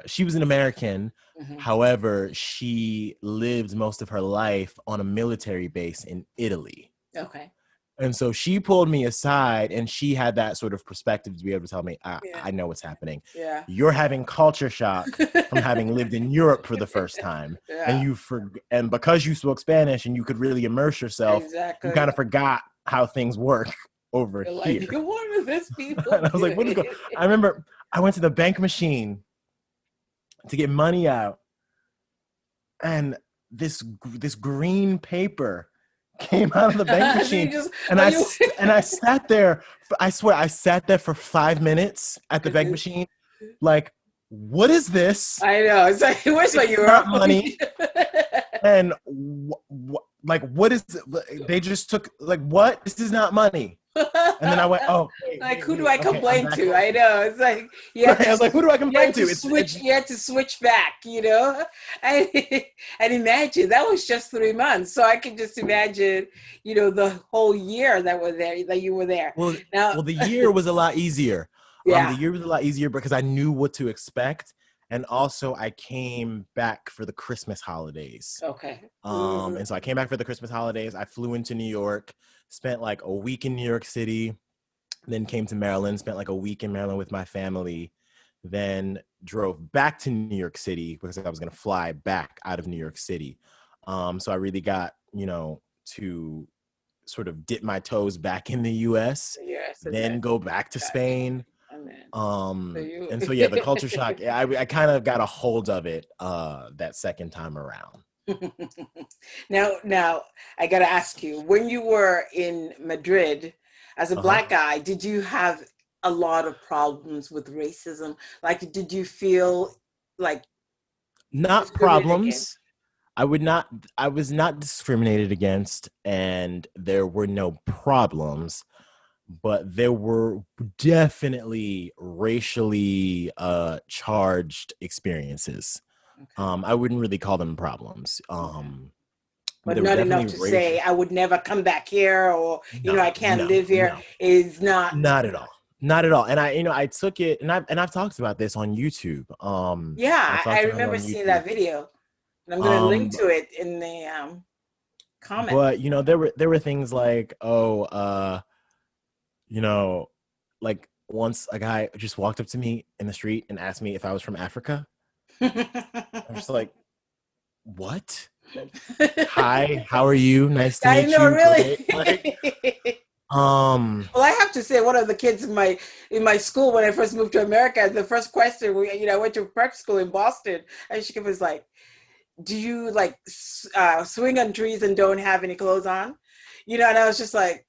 She was an American. However, she lived most of her life on a military base in Italy. Okay. And so she pulled me aside, and she had that sort of perspective to be able to tell me, I know what's happening. Yeah. You're having culture shock from having lived in Europe for the first time. Yeah. And because you spoke Spanish and you could really immerse yourself, Exactly. you kind of forgot how things work over You're here. like, what are these people And I was like, what is going on? I remember I went to the bank machine to get money out, and this green paper came out of the bank machine. And I sat there. I swear, I sat there for 5 minutes at the bank machine. Like, what is this? I know. It's like, where's my euro? Money. And like, what is it? They just took, like, what? This is not money. And then I went, oh. Like, who do I complain to? I know. It's like, I was like, who do I complain to? You had to switch back, you know? And imagine, that was just 3 months. So I can just imagine, you know, the whole year that you were there. Well, the year was a lot easier. Yeah. The year was a lot easier because I knew what to expect. And also I came back for the Christmas holidays. Okay. And so I came back for the Christmas holidays. I flew into New York, spent like a week in New York City, then came to Maryland, spent like a week in Maryland with my family, then drove back to New York City because I was going to fly back out of New York City. So I really got, to sort of dip my toes back in the US, then go back to Spain. And so, the culture shock, I kind of got a hold of it that second time around. Now, I got to ask you, when you were in Madrid as a Black guy, did you have a lot of problems with racism? Like, did you feel like... Not problems. I was not discriminated against, and there were no problems. But there were definitely racially charged experiences. Okay. I wouldn't really call them problems. But not enough to say, I would never come back here, or, I can't live here. No. Is not. Not at all. Not at all. And I took it, and I've talked about this on YouTube. I remember seeing that video. And I'm going to link to it in the comments. But, there were things like, like once a guy just walked up to me in the street and asked me if I was from Africa. I'm just like, what? Hi, how are you? Nice to meet you. Really. Well, I have to say, one of the kids in my school when I first moved to America, the first question, I went to prep school in Boston, and she was like, do you like swing on trees and don't have any clothes on? You know, and I was just like,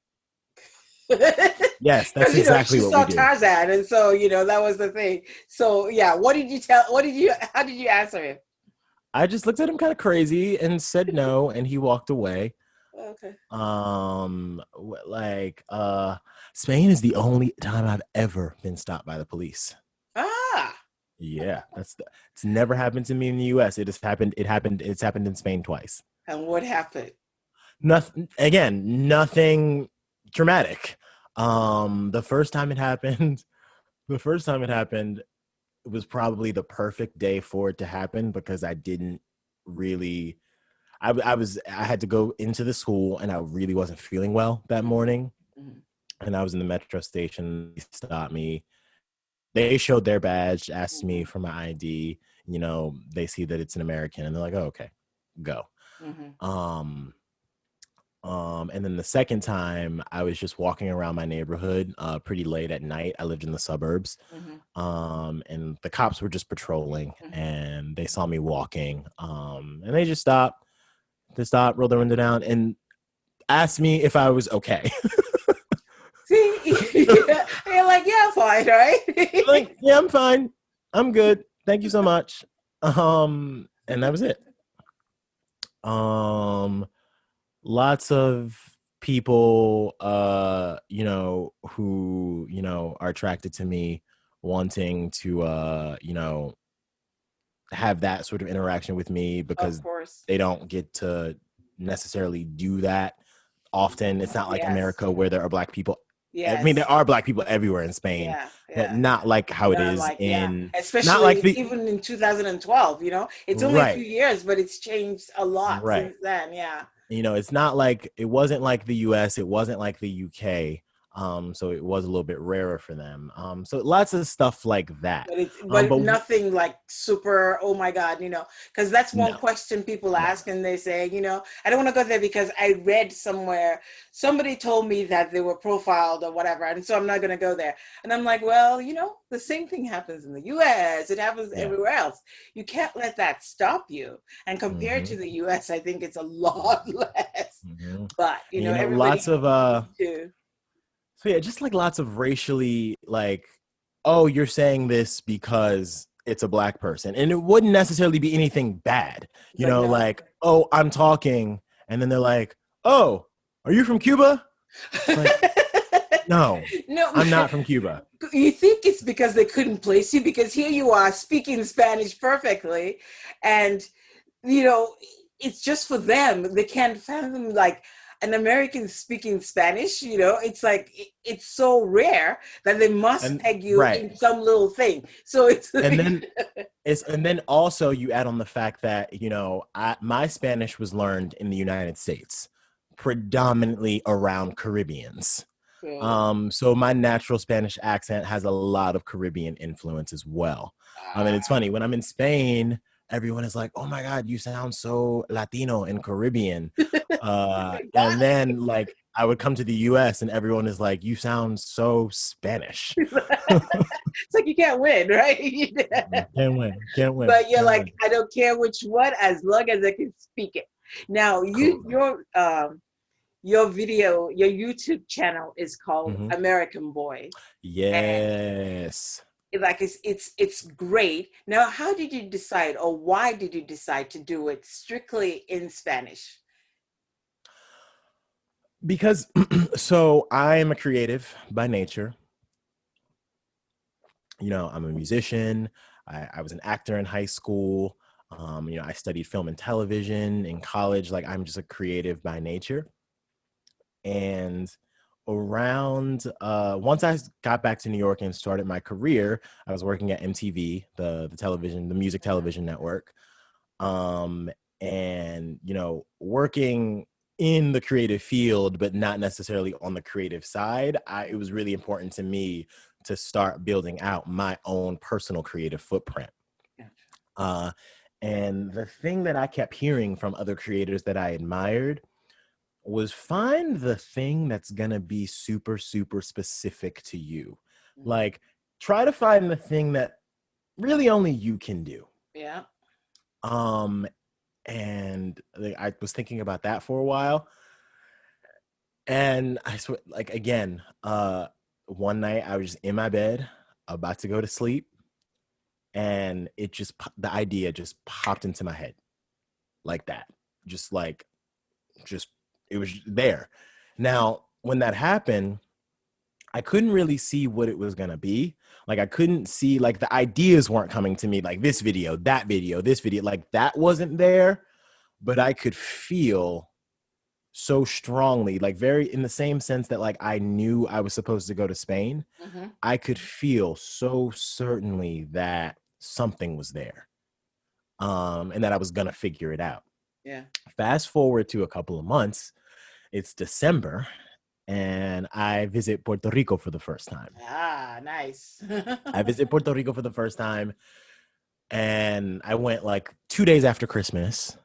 Yes, that's because exactly she what we saw do. Tarzan, and so that was the thing. So yeah, what did you tell? What did you? How did you answer him? I just looked at him kind of crazy and said no, and he walked away. Okay. Like Spain is the only time I've ever been stopped by the police. Ah. Yeah, it's never happened to me in the US. It's happened in Spain twice. And what happened? Nothing dramatic. The first time it happened, the first time it happened, it was probably the perfect day for it to happen because I didn't really I had to go into the school and I really wasn't feeling well that morning. Mm-hmm. And I was in the metro station. They stopped me. They showed their badge, asked me Mm-hmm. for my ID. They see that it's an American and they're like, oh, okay, go. Mm-hmm. Um, and then the second time I was just walking around my neighborhood pretty late at night. I lived in the suburbs. Mm-hmm. And the cops were just patrolling Mm-hmm. and they saw me walking. And they just stopped. They stopped, rolled their window down, and asked me if I was okay. See, you're like, yeah, I'm fine, right? Like, yeah, I'm fine. I'm good. Thank you so much. And that was it. Um, Lots of people, who, are attracted to me wanting to, have that sort of interaction with me Of because course. they don't get to necessarily do that often. It's not like Yes. America where there are black people. I mean, Yes. there are black people everywhere in Spain, Yeah. but Yeah. not like how it Not is like, yeah. in, not like Especially the, even in 2012, it's only a few right, years, but it's changed a lot right. since then. Yeah. It's not like, it wasn't like the US, it wasn't like the UK. So it was a little bit rarer for them. So lots of stuff like that. But But nothing like super, oh my God, because that's one no, question people no, ask, and they say, I don't want to go there because I read somewhere, somebody told me that they were profiled or whatever, and so I'm not going to go there. And I'm like, well, the same thing happens in the US, it happens yeah. everywhere else. You can't let that stop you. And compared to Mm-hmm. the US, I think it's a lot less. Mm-hmm. But, And everybody lots of needs to. so yeah, just like lots of racially, like, oh, you're saying this because it's a black person. And it wouldn't necessarily be anything bad. It's like, no. Like, oh, I'm talking. And then they're like, oh, are you from Cuba? It's like, no, No, I'm not from Cuba. you think it's because they couldn't place you, because here you are speaking Spanish perfectly, and you know it's just for them. They can't fathom like an American speaking Spanish. It's like it's so rare that they must And peg you right. in some little thing. So it's And then also you add on the fact that, my Spanish was learned in the United States, predominantly around Caribbeans. so, So my natural Spanish accent has a lot of Caribbean influence as well. And it's funny when I'm in Spain, everyone is like, "Oh my God, you sound so Latino and Caribbean." And then like I would come to the U.S. and everyone is like, "You sound so Spanish." it's like you can't win, right? Can't win, can't win, But you're can't like, win. I don't care which one, as long as I can speak it. Now, Cool. your video, your YouTube channel is called Mm-hmm. American Boy, and Yes. like it's great. Now, how did you decide, or why did you decide to do it strictly in Spanish? Because so I am a creative by nature. I'm a musician. I was an actor in high school. I studied film and television in college. Like I'm just a creative by nature. And around once I got back to New York and started my career, I was working at MTV, the television, the music television network. Um, and working in the creative field, but not necessarily on the creative side, it was really important to me to start building out my own personal creative footprint. Uh, and the thing that I kept hearing from other creators that I admired was find the thing that's going to be super, super specific to you. Mhm. Like, try to find the thing that really only you can do. Yeah. Um, And I was thinking about that for a while. And I swear, like, again, one night I was just in my bed, about to go to sleep, and the idea just popped into my head like that. Just like, just, it was there. Now, when that happened, I couldn't really see what it was going to be. Like, I couldn't see, like, the ideas weren't coming to me, like this video, that video, this video, like that wasn't there, but I could feel so strongly, like very in the same sense that like I knew I was supposed to go to Spain. Mm-hmm. I could feel so certainly that something was there, and that I was gonna figure it out. Yeah. Fast forward to a couple of months, it's December, and I visit Puerto Rico for the first time. Ah, nice. I visit Puerto Rico for the first time, and I went like 2 days after Christmas.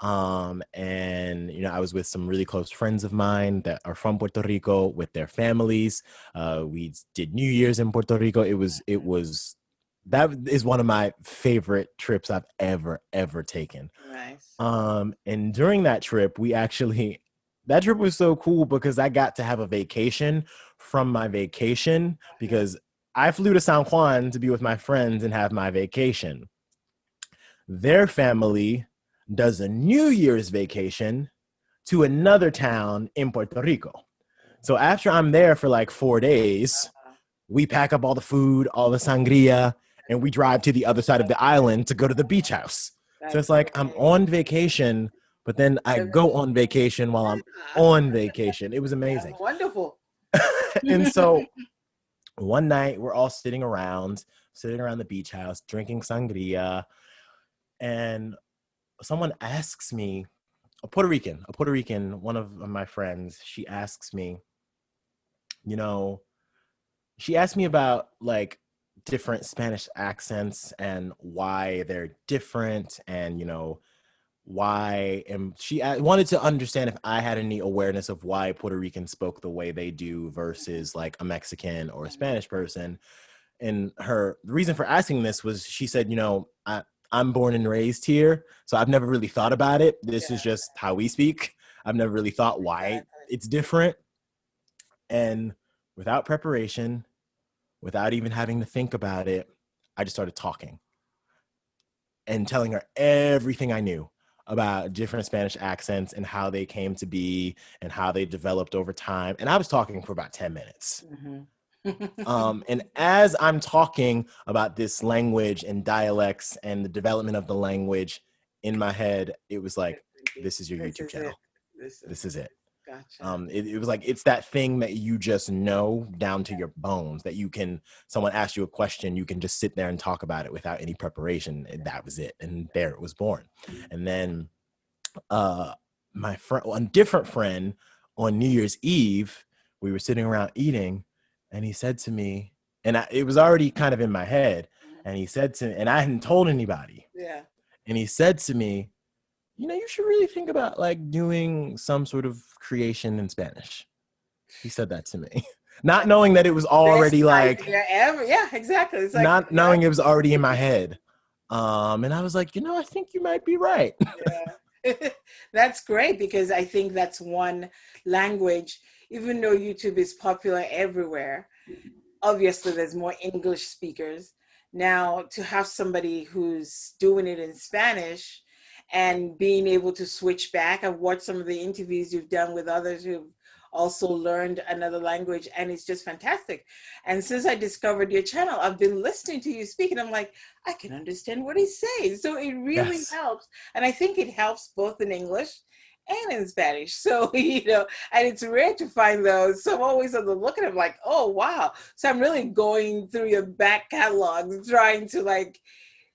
And you know, I was with some really close friends of mine that are from Puerto Rico with their families. We did New Year's in Puerto Rico. That is one of my favorite trips I've ever taken. Nice. And during that trip, that trip was so cool because I got to have a vacation from my vacation, because I flew to San Juan to be with my friends and have my vacation. Their family does a New Year's vacation to another town in Puerto Rico. So after I'm there for like 4 days, we pack up all the food, all the sangria, and we drive to the other side of the island to go to the beach house. So it's like I'm on vacation, but then I go on vacation while I'm on vacation. It was amazing. That's wonderful. And so one night we're all sitting around the beach house, drinking sangria, and someone asks me, a Puerto Rican, one of my friends, she asks me, you know, she asked me about like different Spanish accents and why they're different, and, you know, wanted to understand if I had any awareness of why Puerto Ricans spoke the way they do versus like a Mexican or a Spanish person. And the reason for asking this was, she said, you know, I'm born and raised here, so I've never really thought about it. This is just how we speak. I've never really thought why it's different. And without preparation, without even having to think about it, I just started talking and telling her everything I knew about different Spanish accents and how they came to be and how they developed over time. And I was talking for about 10 minutes. Mm-hmm. And as I'm talking about this language and dialects and the development of the language, in my head, it was like, this is your YouTube channel. This is it. Gotcha. It was like, it's that thing that you just know down to your bones, that someone asks you a question, you can just sit there and talk about it without any preparation. And that was it. And there it was born. And then my friend, a different friend, on New Year's Eve, we were sitting around eating, and he said to me, and it was already kind of in my head, and he said to me, and I hadn't told anybody. Yeah. And he said to me, you know, you should really think about like doing some sort of creation in Spanish. He said that to me, not knowing that it was already like, yeah, exactly. It's like, not knowing it was already in my head. And I was like, you know, I think you might be right. Yeah. That's great, because I think that's one language, even though YouTube is popular everywhere, obviously there's more English speakers. Now, to have somebody who's doing it in Spanish and being able to switch back, I've watched some of the interviews you've done with others who've also learned another language, and it's just fantastic. And since I discovered your channel, I've been listening to you speak, and I'm like, I can understand what he's saying. So it really helps. And I think it helps both in English and in Spanish. So, you know, and it's rare to find those. So I'm always on the look at them like, oh, wow. So I'm really going through your back catalog, trying to like,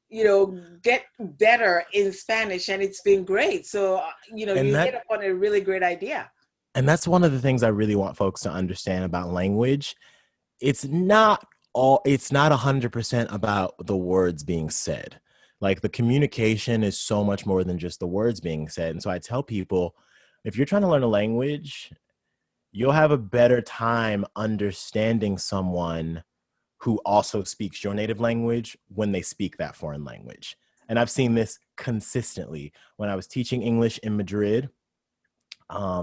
you know, get better in Spanish, and it's been great. So, you know, you hit upon a really great idea. And that's one of the things I really want folks to understand about language. It's not 100% about the words being said. Like, the communication is so much more than just the words being said. And so I tell people, if you're trying to learn a language, you'll have a better time understanding someone who also speaks your native language when they speak that foreign language. And I've seen this consistently. When I was teaching English in Madrid, I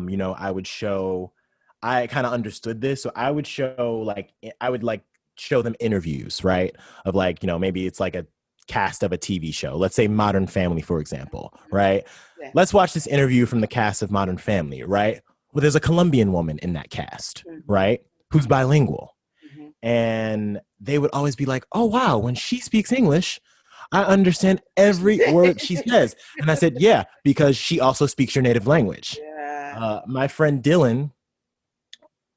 kind of understood this. So I would like show them interviews, right? Of like, maybe it's like a cast of a TV show. Let's say Modern Family, for example, right? Yeah. Let's watch this interview from the cast of Modern Family, right? Well, there's a Colombian woman in that cast, right? Who's bilingual. And they would always be like, oh, wow, when she speaks English, I understand every word she says. And I said, yeah, because she also speaks your native language. Yeah. My friend Dylan,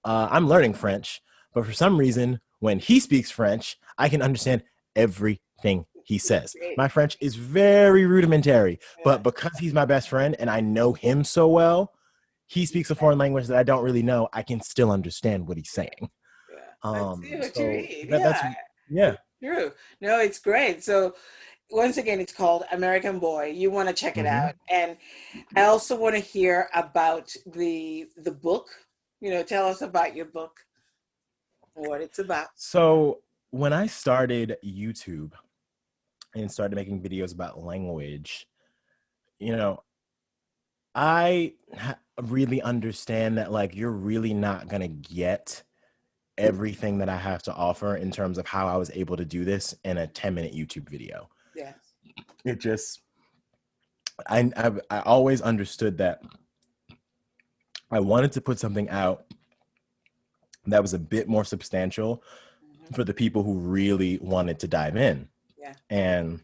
I'm learning French, but for some reason, when he speaks French, I can understand everything he says. My French is very rudimentary, but because he's my best friend and I know him so well, he speaks a foreign language that I don't really know. I can still understand what he's saying. I see what you mean. That's yeah. True. No, it's great. So once again, it's called American Boy. You want to check it out. And I also want to hear about the book. Tell us about your book, what it's about. So when I started YouTube and started making videos about language, I really understand that like you're really not going to get everything that I have to offer in terms of how I was able to do this in a 10-minute YouTube video. Yes. It just, I always understood that I wanted to put something out that was a bit more substantial for the people who really wanted to dive in. Yeah. And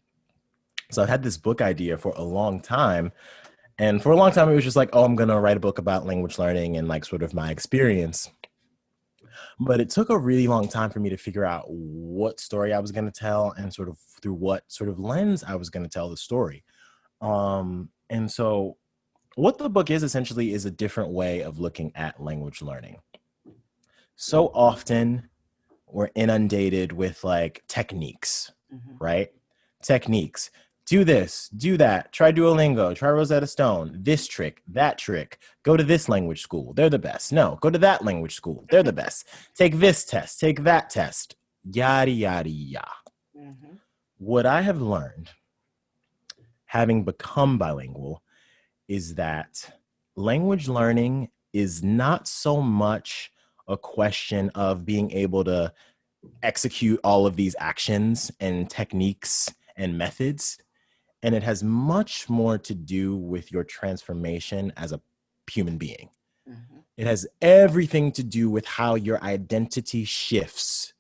so I had this book idea for a long time. And for a long time, it was just like, oh, I'm going to write a book about language learning and like sort of my experience. But it took a really long time for me to figure out what story I was going to tell and sort of through what sort of lens I was going to tell the story. And so what the book is essentially is a different way of looking at language learning. So often we're inundated with like techniques, right? Techniques. Do this, do that, try Duolingo, try Rosetta Stone, this trick, that trick, go to this language school, they're the best. No, go to that language school, they're the best. Take this test, take that test, yada, yada, yada. What I have learned, having become bilingual, is that language learning is not so much a question of being able to execute all of these actions and techniques and methods. And it has much more to do with your transformation as a human being. It has everything to do with how your identity shifts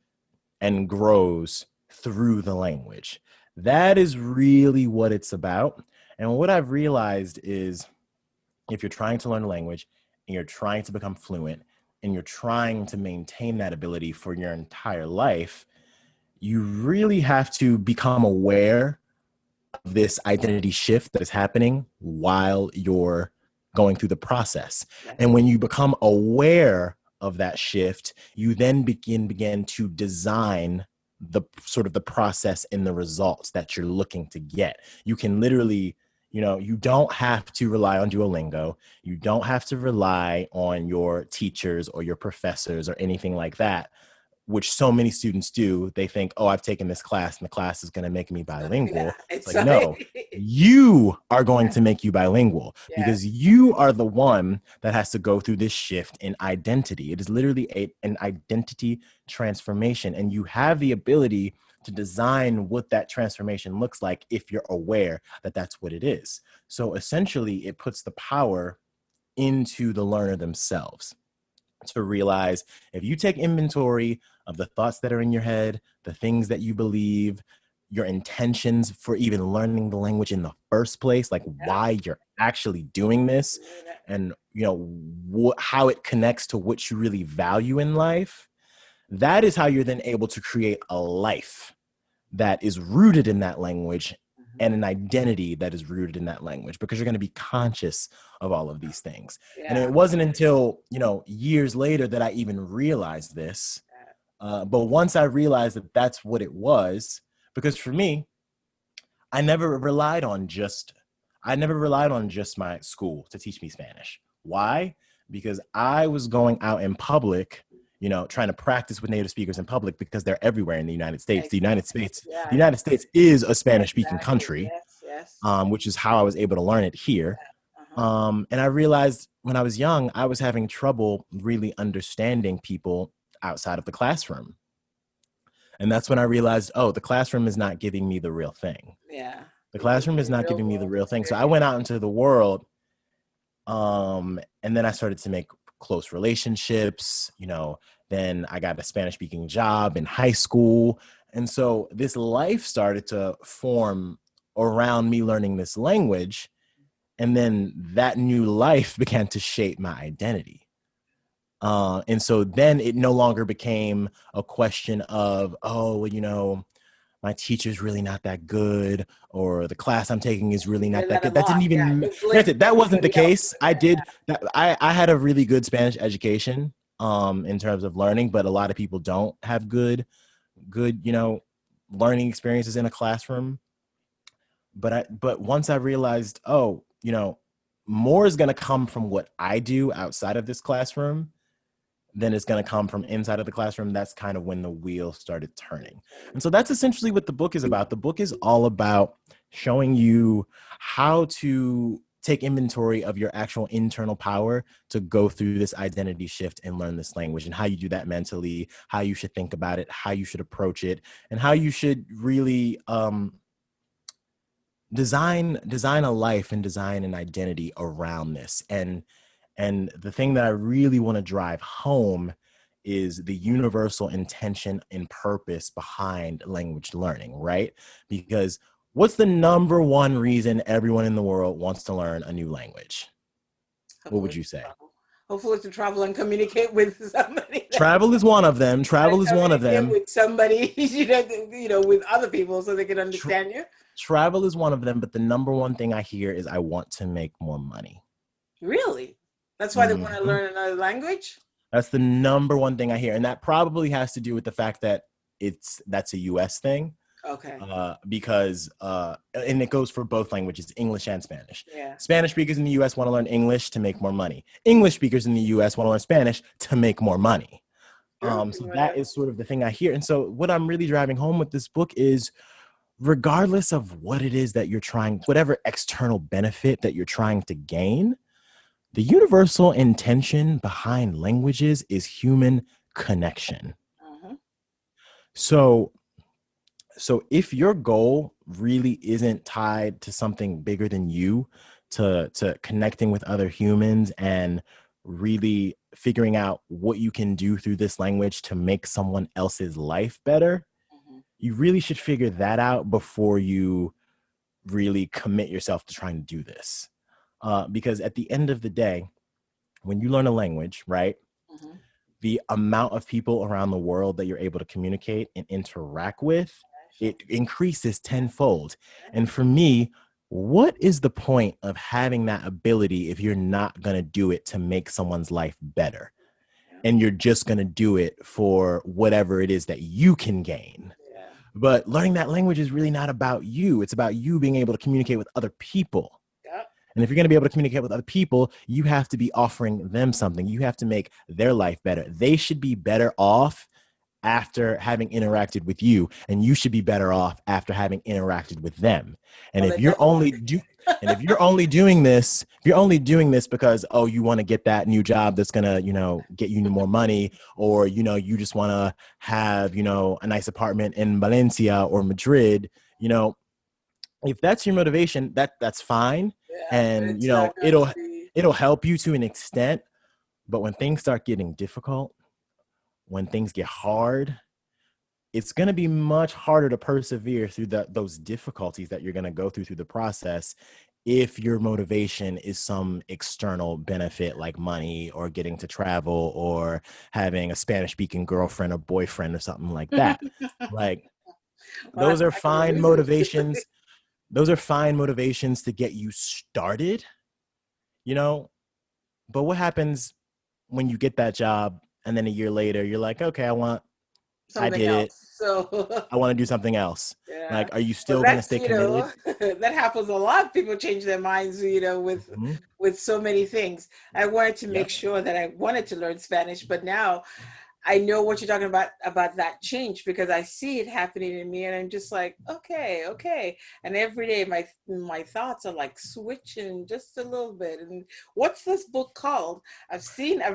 and grows through the language. That is really what it's about. And what I've realized is if you're trying to learn a language and you're trying to become fluent and you're trying to maintain that ability for your entire life, you really have to become aware of this identity shift that is happening while you're going through the process. And when you become aware of that shift, you then begin to design the sort of the process and the results that you're looking to get. You can literally, you don't have to rely on Duolingo. You don't have to rely on your teachers or your professors or anything like that, which so many students do. They think, oh, I've taken this class and the class is going to make me bilingual. It's like, no, you are going to make you bilingual because you are the one that has to go through this shift in identity. It is literally an identity transformation. And you have the ability to design what that transformation looks like if you're aware that that's what it is. So essentially, it puts the power into the learner themselves to realize if you take inventory of the thoughts that are in your head, the things that you believe, your intentions for even learning the language in the first place, like why you're actually doing this and, how it connects to what you really value in life, that is how you're then able to create a life that is rooted in that language and an identity that is rooted in that language, because you're going to be conscious of all of these things. And it wasn't until, years later that I even realized this. But once I realized that that's what it was, because for me, I never relied on just my school to teach me Spanish. Why? Because I was going out in public, trying to practice with native speakers in public because they're everywhere in the United States. The United States is a Spanish-speaking country. Yes. which is how I was able to learn it here. Uh-huh. And I realized when I was young, I was having trouble really understanding people outside of the classroom. And that's when I realized, oh, the classroom is not giving me the real thing. Yeah. The You need classroom is a not real giving me the world real thing. So I experience. went out into the world, and then I started to make close relationships, then I got a Spanish speaking job in high school. And so this life started to form around me learning this language. And then that new life began to shape my identity. And so then it no longer became a question of, oh, well, my teacher's really not that good, or the class I'm taking is really You not did that that a good. That didn't lot. Yeah. even, You blamed granted, that wasn't the everybody else. case. I did that. I had a really good Spanish education, in terms of learning, but a lot of people don't have good, learning experiences in a classroom. But once I realized, oh, more is going to come from what I do outside of this classroom than it's going to come from inside of the classroom. That's kind of when the wheel started turning. And so that's essentially what the book is about. The book is all about showing you how to take inventory of your actual internal power to go through this identity shift and learn this language, and how you do that mentally, how you should think about it, how you should approach it, and how you should really design a life and design an identity around this. And the thing that I really want to drive home is the universal intention and purpose behind language learning, right? Because what's the number one reason everyone in the world wants to learn a new language? What would Hopefully you to say? travel. Hopefully to travel and communicate with somebody that Travel is one of them. and Travel is one of communicate them. with somebody, with other people so they can Tr- understand you. Travel is one of them, but the number one thing I hear is I want to make more money. Really? That's why they want to Mhm. learn another language? That's the number one thing I hear. And that probably has to do with the fact that that's a US thing. Okay. And it goes for both languages, English and Spanish. Yeah. Spanish speakers in the US want to learn English to make more money. English speakers in the US want to learn Spanish to make more money. True. So that is sort of the thing I hear. And so what I'm really driving home with this book is, regardless of what it is that you're trying, whatever external benefit that you're trying to gain, the universal intention behind languages is human connection. Mhm. So if your goal really isn't tied to something bigger than you, to connecting with other humans and really figuring out what you can do through this language to make someone else's life better, Mhm. you really should figure that out before you really commit yourself to trying to do this. Because at the end of the day, when you learn a language, right, Mhm. the amount of people around the world that you're able to communicate and interact with, Sure. it increases tenfold. And for me, what is the point of having that ability if you're not going to do it to make someone's life better? Yeah. And you're just going to do it for whatever it is that you can gain. Yeah. But learning that language is really not about you. It's about you being able to communicate with other people. Yeah. And if you're going to be able to communicate with other people, you have to be offering them something. You have to make their life better. They should be better off after having interacted with you, and you should be better off after having interacted with them. And Well, if it you're doesn't only work. do and if you're only doing this, if you're only doing this because, oh, you want to get that new job that's going to, get you more money, or you just want to have, a nice apartment in Valencia or Madrid, if that's your motivation, that's fine. Yeah, but And it's not going to be. it'll help you to an extent. But when things start getting difficult, when things get hard, it's going to be much harder to persevere through those difficulties that you're going to go through the process, if your motivation is some external benefit like money or getting to travel or having a Spanish speaking girlfriend or boyfriend or something like that. Like, Well, those are I can fine use motivations. it. Those are fine motivations to get you started, you know, but what happens when you get that job and then a year later you're like, okay, I Something did it. else. So, I want to do something else. yeah. Like, are you Well, still going to that's, stay committed? that happens a lot. People change their minds, Mhm. with so many things. I wanted to make Yep. sure that I wanted to learn Spanish, but now I know what you're talking about that change because I see it happening in me and I'm just like, okay, okay. And every day my thoughts are like switching just a little bit. And what's this book called? I've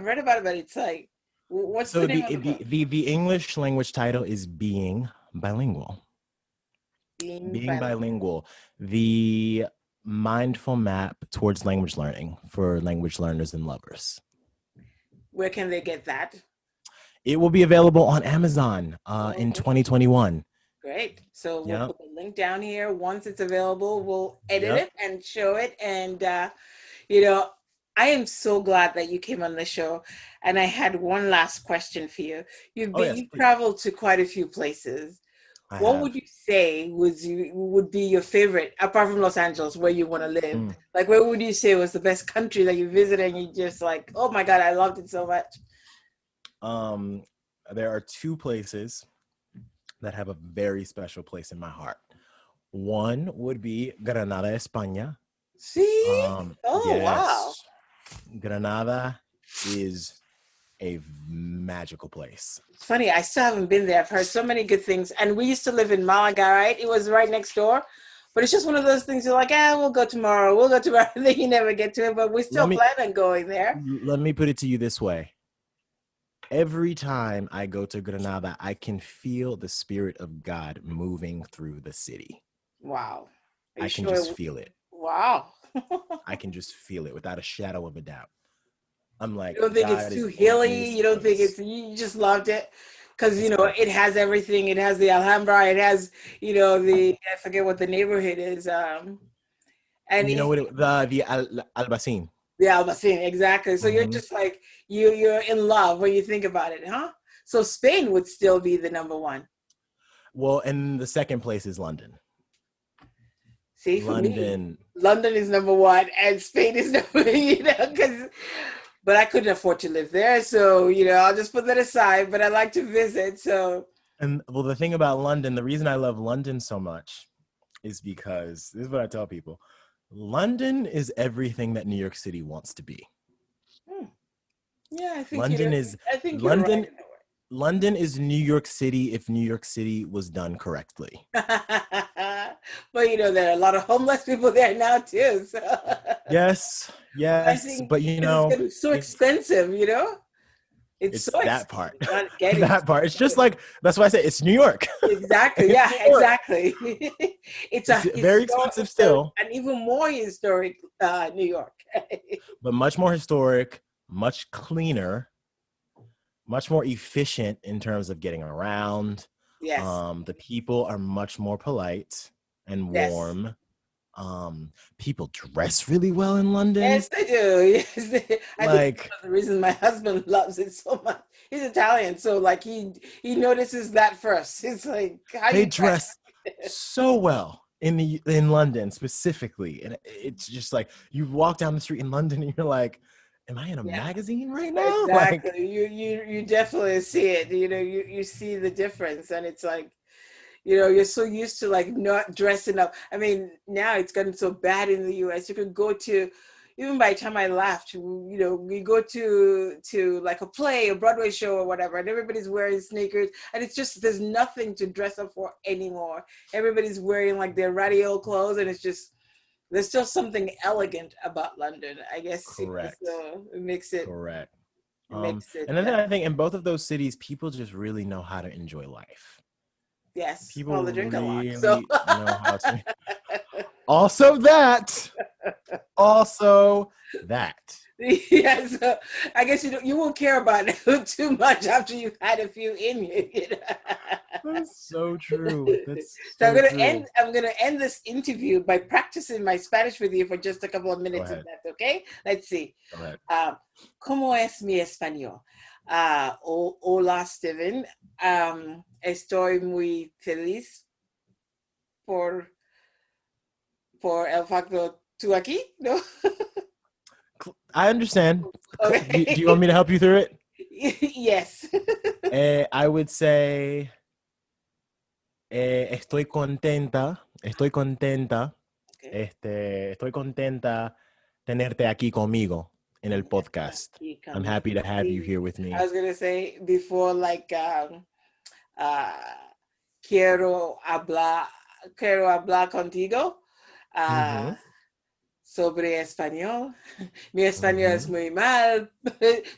read about it, but it's like, what's So the name of the book? the English language title is Being Bilingual. Being Being bilingual. Bilingual, the mindful map towards language learning for language learners and lovers. Where can they get that? It will be available on Amazon in Okay. 2021. Great. So we'll Yep. put the link down here. Once it's available, we'll edit Yep. it and show it. And, you know, I am so glad that you came on the show. And I had one last question for you. Oh, yes, You've please. traveled to quite a few places. I What would have. you say would be your favorite, apart from Los Angeles, where you want to live? Mm. Like, where would you say was the best country that you visited and you just like, oh my God, I loved it so much? Um, there are two places that have a very special place in my heart. One would be Granada, España. See? Oh, wow. Yes, Granada is a magical place. It's funny, I still haven't been there. I've heard so many good things. And we used to live in Malaga, right? It was right next door. But it's just one of those things you're like, we'll go tomorrow. We'll go tomorrow. And then you never get to it. But we Let still me plan on going there. let me put it to you this way. Every time I go to Granada, I can feel the spirit of God moving through the city. Wow. Are you I can sure? just feel it. Wow. I can just feel it without a shadow of a doubt. I'm like, You don't think it's God too is in hilly? this You don't think place. you just loved it? Because, It's it perfect. has everything. It has the Alhambra. It has, I forget what the neighborhood is. And You know what? The Albacin. the Albacete, exactly. So you're Mm-hmm. just like you're in love when you think about it, huh? So Spain would still be the number one. Well, and the second place is London. See, for me, London. London is number one and Spain is number, because but I couldn't afford to live there, so I'll just put that aside. But I like to visit, so And well, the thing about London, the reason I love London so much is because this is what I tell people. London is everything that New York City wants to be. hmm, yeah, London is I think you're right London in London is New York City if New York City was done correctly. that. But there are a lot of homeless people there now too. So Yes, I yes, think but because it's getting so expensive. It's so it's that expensive. part. Not getting That part. It's just like that's why I say it's New York. exactly. It's Yeah, New York. exactly. It's a It's very expensive still, and even more historic New York. but much more historic, much cleaner, much more efficient in terms of getting around. Yes, The people are much more polite and yes, warm. People dress really well in London. yes, they do. Yes, I think that's Like one of the reasons my husband loves it so much. He's Italian, so like he notices that first. It's like how they you dress. dress so well in London specifically, and it's just like you walk down the street in London and you're like, "Am I in a Yeah. magazine right now?" Like Exactly. You definitely see it. You see the difference, and it's like, you're so used to like not dressing up. I mean, now it's gotten so bad in the US. You could go to, even by the time I left, we go to like a play, a Broadway show or whatever, and everybody's wearing sneakers, and it's just there's nothing to dress up for anymore. Everybody's wearing like their radio clothes, and it's just there's still something elegant about London. I guess, correct, so it makes it. correct. It makes it, And then I think in both of those cities, people just really know how to enjoy life. yes. People Well, they drink a lot, so really know how to. Also that. Also that. yeah. So I guess you won't care about it too much after you've had a few in you. That's so true. That's So I'm so gonna true. end. I'm gonna end this interview by practicing my Spanish with you for just a couple of Go minutes, if ahead. that's okay. Let's see. Go ahead. ¿Cómo es mi español? Hola, Steven. Estoy muy feliz por el facto tú aquí, ¿no? I understand. Do you Okay. want me to help you through it? Yes. I would say estoy contenta. Okay. Estoy contenta tenerte aquí conmigo en el podcast. I'm happy to have you here with me. I was going to say before, like, quiero hablar contigo sobre español. Mi español es muy mal,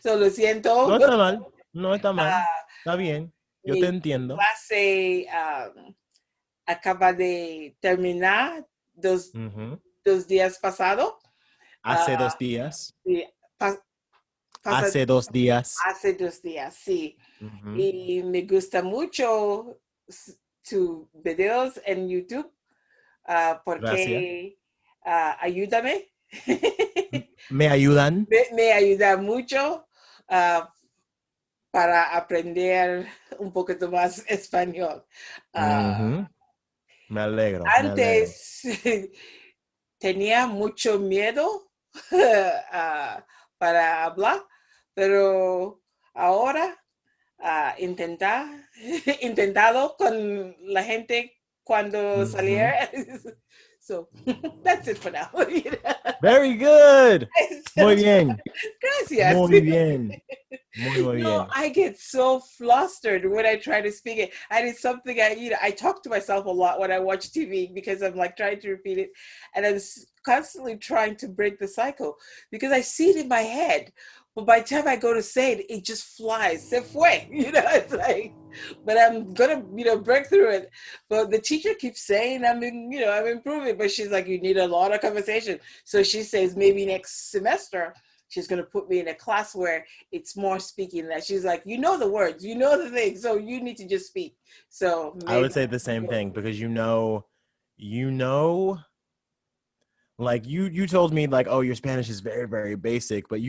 lo siento. No está mal, no está mal. Está bien, yo te entiendo. Mi clase acaba de terminar dos días pasados. Hace 2 días. Sí, hace 2 días. Hace 2 días, sí. Y me gusta mucho tus videos en YouTube porque ayúdame. ¿Me ayudan? Me ayuda mucho para aprender un poquito más español. Me alegro. Antes tenía mucho miedo para hablar, pero ahora intentado con la gente cuando salía. So that's it for now. Very good. Muy bien. Gracias. Muy bien. Muy bien. No, I get so flustered when I try to speak it. And it's something I talk to myself a lot when I watch TV because I'm like trying to repeat it. And I'm constantly trying to break the cycle because I see it in my head. But by the time I go to say it, it just flies. Se fue. It's like, but I'm going to, break through it. But the teacher keeps saying, I'm improving. But she's like, you need a lot of conversation. So she says maybe next semester, she's going to put me in a class where it's more speaking. That she's like, you know the words, you know the things, so you need to just speak. So maybe, I would say the same thing because like you told me like, oh, your Spanish is very, very basic, but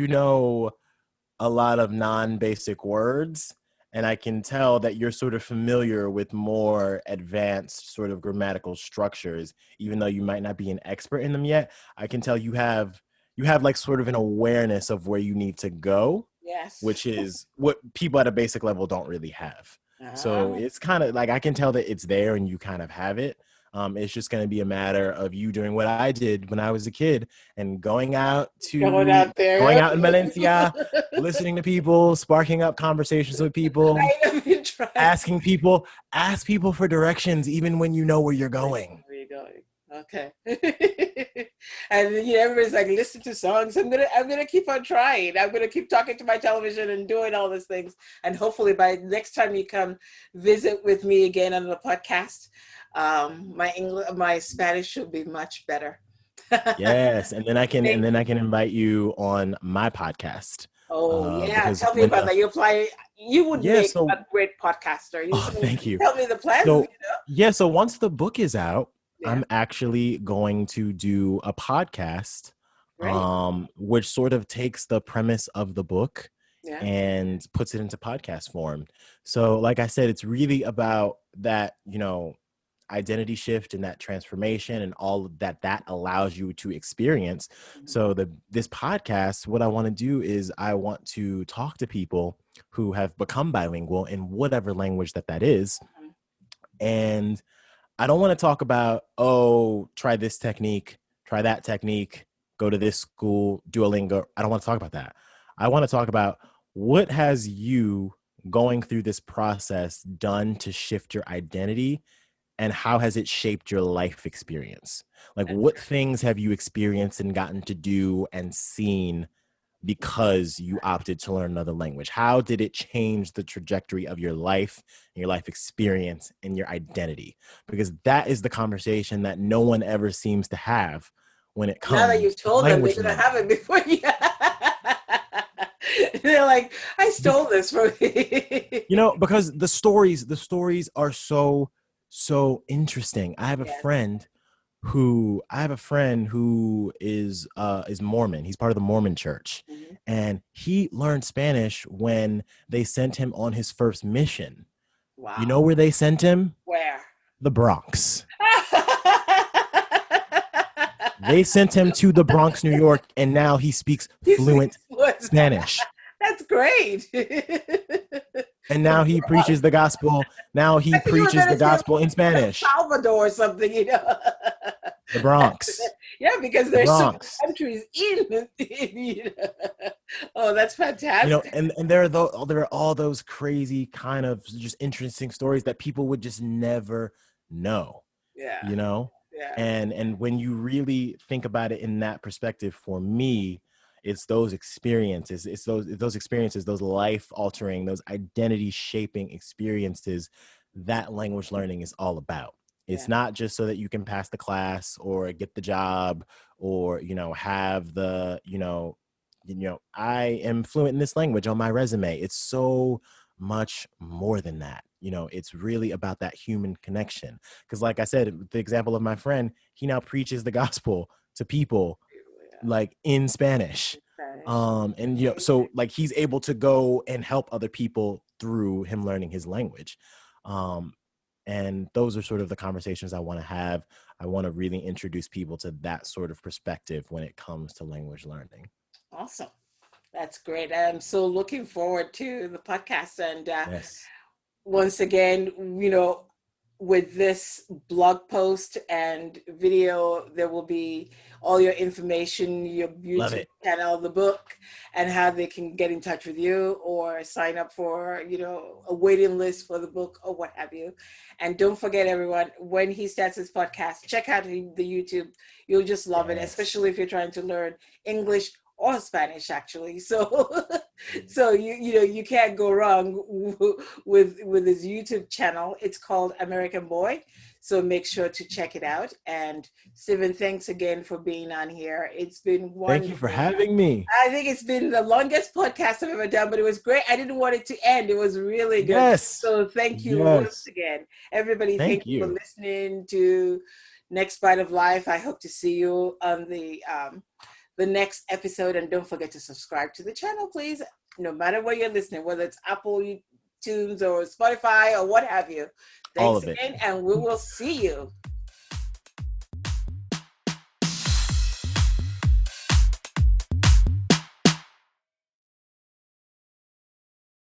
a lot of non-basic words. And I can tell that you're sort of familiar with more advanced sort of grammatical structures, even though you might not be an expert in them yet. I can tell you have like sort of an awareness of where you need to go. Yes. Which is what people at a basic level don't really have. So it's kind of like I can tell that it's there and you kind of have it. It's just going to be a matter of you doing what I did when I was a kid and going out in Valencia, listening to people, sparking up conversations with people, ask people for directions, even when you know where you're going. Where you're going. Okay. And everybody's like, listen to songs. I'm gonna keep on trying. I'm gonna keep talking to my television and doing all these things. And hopefully by next time you come visit with me again on the podcast, my Spanish should be much better. Yes, and then I can invite you on my podcast. Oh yeah, tell me about that. You would make a great podcaster. Thank you. Tell me the plans. So once the book is out, I'm actually going to do a podcast, which sort of takes the premise of the book and puts it into podcast form. So like I said, it's really about that, identity shift and that transformation and all that allows you to experience. So this podcast, what I want to do is I want to talk to people who have become bilingual in whatever language that is. And I don't want to talk about, try this technique, try that technique, go to this school, Duolingo. I don't want to talk about that. I want to talk about what has you going through this process done to shift your identity and how has it shaped your life experience? Like what things have you experienced and gotten to do and seen because you opted to learn another language? How did it change the trajectory of your life and your life experience and your identity? Because that is the conversation that no one ever seems to have when it comes. Now that you've told them, they're gonna have it before you. They're like, I stole this from you. Because the stories are so interesting. I have a friend who is Mormon. He's part of the Mormon church. And he learned Spanish when they sent him on his first mission. Wow. You know where they sent him? Where? The Bronx. They sent him to the Bronx, New York, and now he speaks fluent Spanish. That's great. And now he preaches the gospel. Now he preaches the gospel in Spanish. Salvador or something, The Bronx. Yeah, because The there's so many Bronx. countries Oh, that's fantastic. And there are all those crazy kind of just interesting stories that people would just never know, Yeah, you know? yeah, And when you really think about it in that perspective, for me, it's those experiences, those experiences, those life altering, those identity shaping experiences that language learning is all about. yeah, It's not just so that you can pass the class or get the job or, have the, I am fluent in this language on my resume. It's so much more than that. It's really about that human connection. Because like I said, the example of my friend, he now preaches the gospel to people yeah. like in Spanish. Spanish. And Amazing. so like he's able to go and help other people through him learning his language. Um, and those are sort of the conversations I want to have. I want to really introduce people to that sort of perspective when it comes to language learning. Awesome. That's great. I'm so looking forward to the podcast. And Yes. once again, with this blog post and video, there will be all your information, your Love YouTube it. channel, the book, and how they can get in touch with you or sign up for, a waiting list for the book or what have you. And don't forget, everyone, when he starts his podcast, check out the YouTube. You'll just love it, Yes. especially if you're trying to learn English or Spanish, actually. So, so you can't go wrong with his YouTube channel. It's called American Boy. So make sure to check it out. And Stephen, thanks again for being on here. It's been Thank you for wonderful. having me. I think it's been the longest podcast I've ever done, but it was great. I didn't want it to end. It was really good. Yes. So thank you once Yes. again. Everybody, thank Thank you for you. listening to Next Bite of Life. I hope to see you on the next episode. And don't forget to subscribe to the channel, please. No matter where you're listening, whether it's Apple iTunes or Spotify or what have you. All Thanks of it. again, and we will see you.